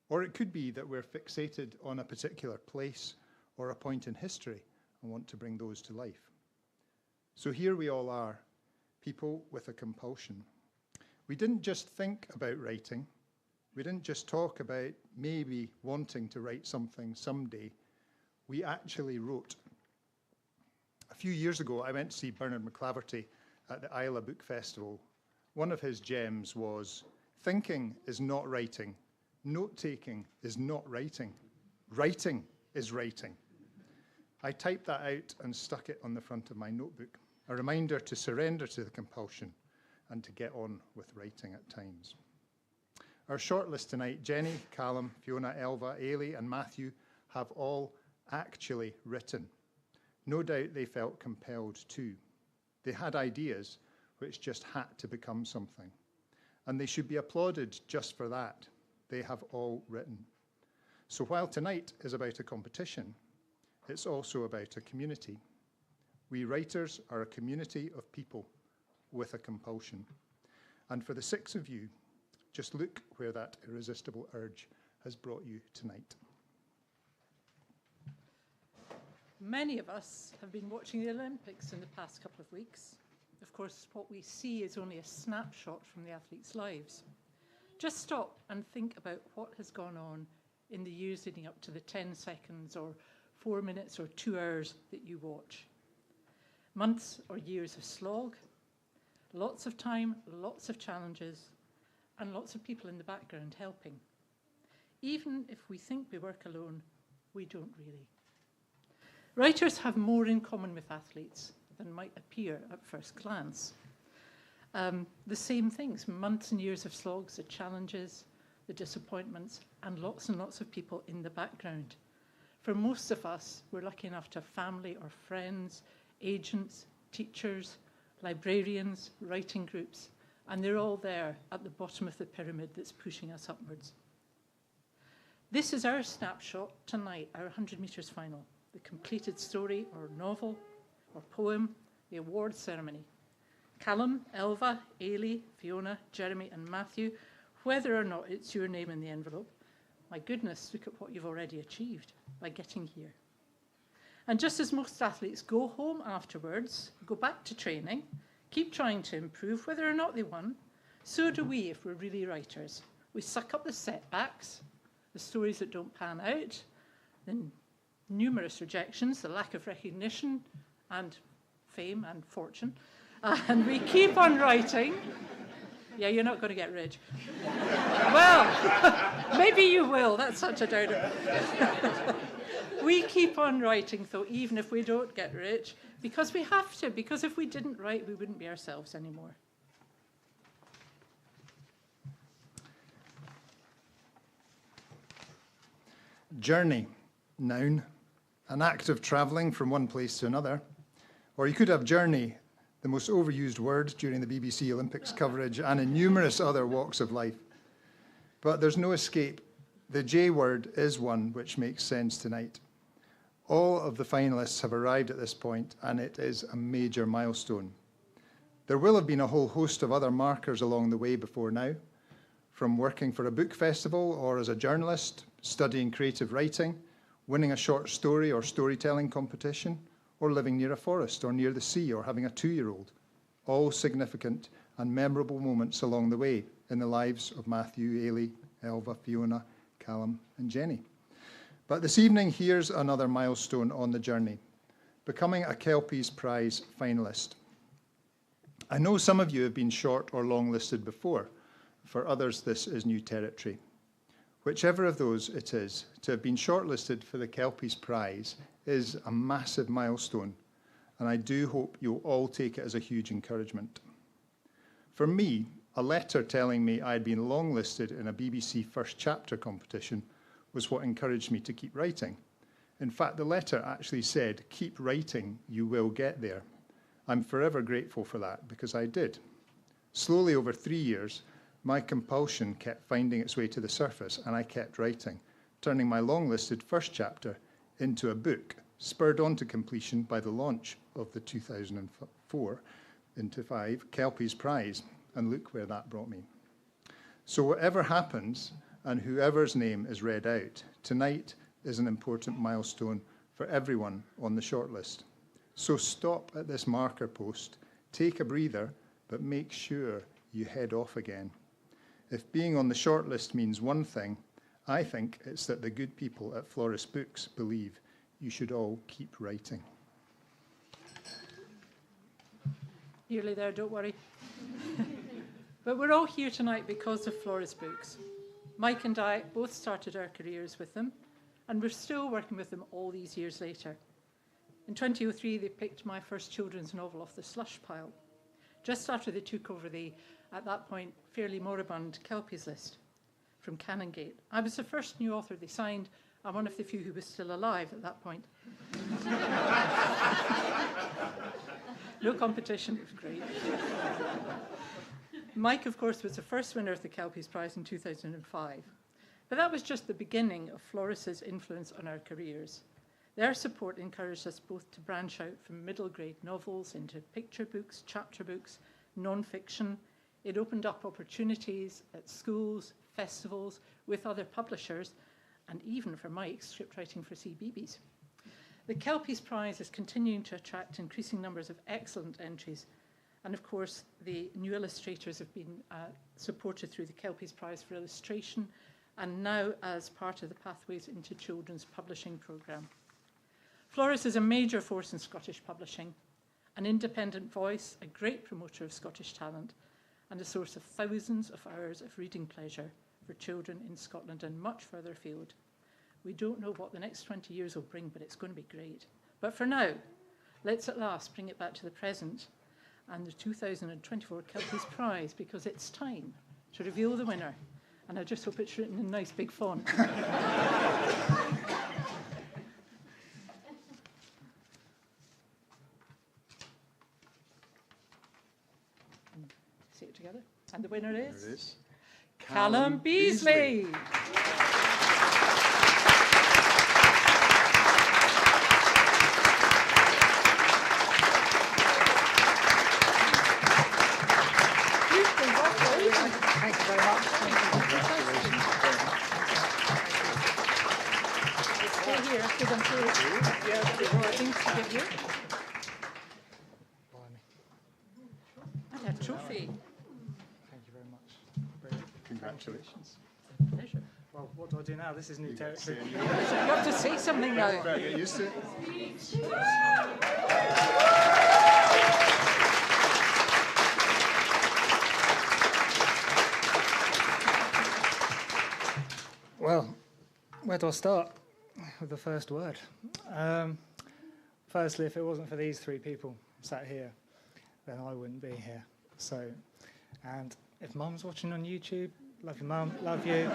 Or it could be that we're fixated on a particular place or a point in history and want to bring those to life. So here we all are, people with a compulsion. We didn't just think about writing. We didn't just talk about maybe wanting to write something someday. We actually wrote. A few years ago, I went to see Bernard McClaverty at the Isla Book Festival. One of his gems was, thinking is not writing. Note-taking is not writing. Writing is writing. I typed that out and stuck it on the front of my notebook, a reminder to surrender to the compulsion and to get on with writing at times. Our shortlist tonight, Jenny, Callum, Fiona, Elva, Ailey and Matthew have all actually written. No doubt they felt compelled to. They had ideas which just had to become something. And they should be applauded just for that. They have all written. So while tonight is about a competition, it's also about a community. We writers are a community of people with a compulsion. And for the 6 of you, just look where that irresistible urge has brought you tonight. Many of us have been watching the Olympics in the past couple of weeks. Of course, what we see is only a snapshot from the athletes' lives. Just stop and think about what has gone on in the years leading up to the 10 seconds or 4 minutes or 2 hours that you watch. Months or years of slog, lots of time, lots of challenges, and lots of people in the background helping. Even if we think we work alone, we don't really. Writers have more in common with athletes than might appear at first glance. The same things, months and years of slogs, the challenges, the disappointments, and lots of people in the background. For most of us, we're lucky enough to have family or friends, agents, teachers, librarians, writing groups, and they're all there at the bottom of the pyramid that's pushing us upwards. This is our snapshot tonight, our 100 metres final, the completed story or novel or poem, the awards ceremony. Callum, Elva, Ailey, Fiona, Jeremy and Matthew, whether or not it's your name in the envelope. My goodness, look at what you've already achieved by getting here. And just as most athletes go home afterwards, go back to training, keep trying to improve, whether or not they won, so do we if we're really writers. We suck up the setbacks, the stories that don't pan out, the numerous rejections, the lack of recognition and fame and fortune, and we keep on writing. Yeah, you're not going to get rich. Well, maybe you will. That's such a downer. We keep on writing, though, even if we don't get rich, because we have to, because if we didn't write, we wouldn't be ourselves anymore. Journey, noun, an act of travelling from one place to another. Or you could have journey, the most overused word during the BBC Olympics coverage and in numerous other walks of life. But there's no escape. The J word is one which makes sense tonight. All of the finalists have arrived at this point, and it is a major milestone. There will have been a whole host of other markers along the way before now, from working for a book festival or as a journalist, studying creative writing, winning a short story or storytelling competition, or living near a forest or near the sea or having a 2-year-old. All significant and memorable moments along the way in the lives of Matthew, Ailey, Elva, Fiona, Callum and Jenny. But this evening, here's another milestone on the journey, becoming a Kelpies Prize finalist. I know some of you have been short or long listed before. For others, this is new territory. Whichever of those it is, to have been shortlisted for the Kelpies Prize is a massive milestone, and I do hope you'll all take it as a huge encouragement. For me, a letter telling me I'd been longlisted in a BBC First Chapter competition was what encouraged me to keep writing. In fact, the letter actually said, "Keep writing, you will get there." I'm forever grateful for that, because I did. Slowly over 3 years, my compulsion kept finding its way to the surface, and I kept writing, turning my long-listed first chapter into a book, spurred on to completion by the launch of the 2004-5 Kelpies Prize, and look where that brought me. So whatever happens, and whoever's name is read out, tonight is an important milestone for everyone on the shortlist. So stop at this marker post, take a breather, but make sure you head off again. If being on the shortlist means one thing, I think it's that the good people at Florist Books believe you should all keep writing. Nearly there, don't worry. But we're all here tonight because of Florist Books. Mike and I both started our careers with them, and we're still working with them all these years later. In 2003, they picked my first children's novel off the slush pile, just after they took over the, at that point, fairly moribund Kelpies list from Canongate. I was the first new author they signed, and one of the few who was still alive at that point. No competition, it was great. Mike, of course, was the first winner of the Kelpies Prize in 2005. But that was just the beginning of Floris's influence on our careers. Their support encouraged us both to branch out from middle-grade novels into picture books, chapter books, non-fiction. It opened up opportunities at schools, festivals, with other publishers, and even for Mike, script writing for CBeebies. The Kelpies Prize is continuing to attract increasing numbers of excellent entries. And of course, the new illustrators have been supported through the Kelpies Prize for Illustration, and now as part of the Pathways into Children's Publishing programme. Floris is a major force in Scottish publishing, an independent voice, a great promoter of Scottish talent, and a source of thousands of hours of reading pleasure for children in Scotland and much further afield. We don't know what the next 20 years will bring, but it's going to be great. But for now, let's at last bring it back to the present and the 2024 Kelpies Prize, because it's time to reveal the winner. And I just hope it's written in nice big font. Say it together. And the winner is? Callum Beasley. Thank you very much. here, because I'm sure there are things to give you. And a trophy. Thank you very much. Brilliant. Congratulations. Pleasure. Well, what do I do now? This is new territory. You have to say something now. Get used to it. Well, where do I start with the first word? Firstly, if it wasn't for these three people sat here, then I wouldn't be here. So, and if Mum's watching on YouTube, love you, Mum, love you,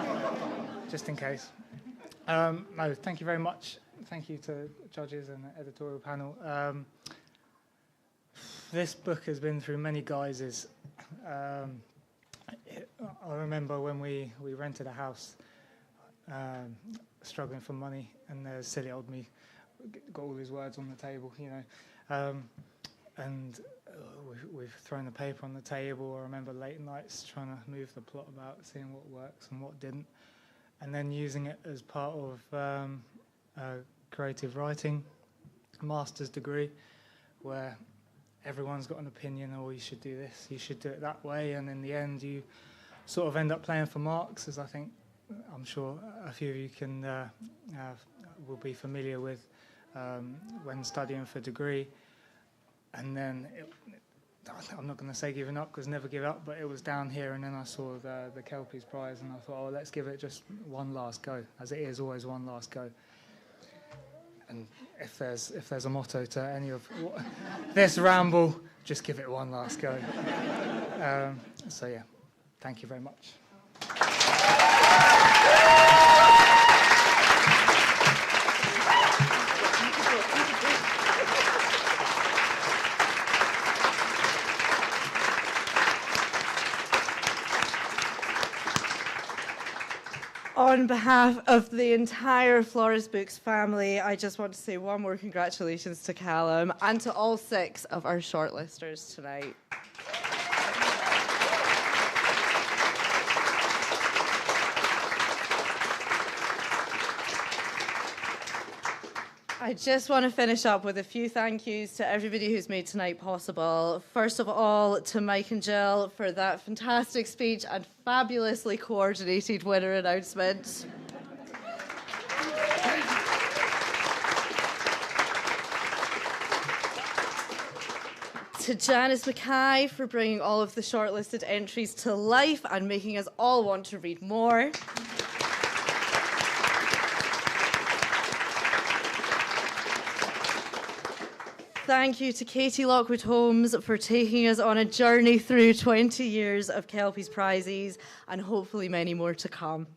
just in case. No, thank you very much. Thank you to judges and the editorial panel. This book has been through many guises. I remember when we rented a house, struggling for money, and there's silly old me got all his words on the table, you know, and we've thrown the paper on the table. I remember late nights trying to move the plot about, seeing what works and what didn't, and then using it as part of creative writing master's degree, where everyone's got an opinion, or you should do this, you should do it that way, and in the end you sort of end up playing for marks, as I'm sure a few of you will be familiar with when studying for degree. And then I'm not going to say giving up, because never give up, but it was down here, and then I saw the Kelpies Prize, and I thought, oh, let's give it just one last go, as it is always one last go. And if there's a motto to any of this ramble, just give it one last go. So yeah, thank you very much. On behalf of the entire Florist Books family, I just want to say one more congratulations to Callum and to all 6 of our shortlisters tonight. I just want to finish up with a few thank yous to everybody who's made tonight possible. First of all, to Mike and Jill for that fantastic speech and fabulously coordinated winner announcement. To Janice Mackay for bringing all of the shortlisted entries to life and making us all want to read more. Thank you to Katie Lockwood-Holmes for taking us on a journey through 20 years of Kelpies Prizes, and hopefully many more to come.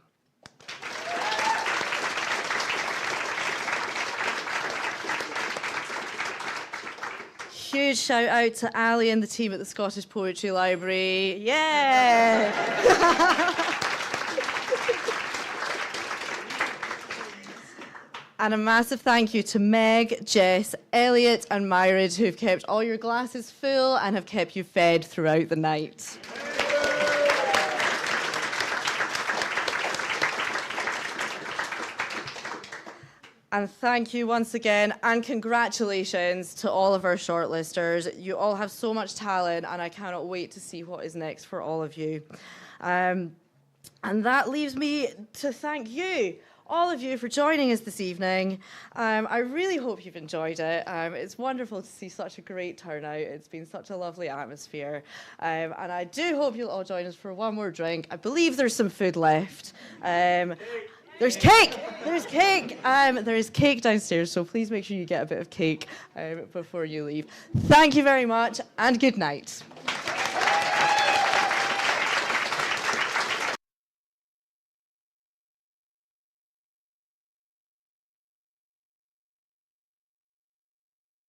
Huge shout out to Ali and the team at the Scottish Poetry Library. Yeah! And a massive thank you to Meg, Jess, Elliot and Myrid, who've kept all your glasses full and have kept you fed throughout the night. And thank you once again, and congratulations to all of our shortlisters. You all have so much talent, and I cannot wait to see what is next for all of you. And that leaves me to thank you, all of you, for joining us this evening. I really hope you've enjoyed it. It's wonderful to see such a great turnout. It's been such a lovely atmosphere. And I do hope you'll all join us for one more drink. I believe there's some food left. There's cake! There's cake! There is cake downstairs, so please make sure you get a bit of cake before you leave. Thank you very much, and good night.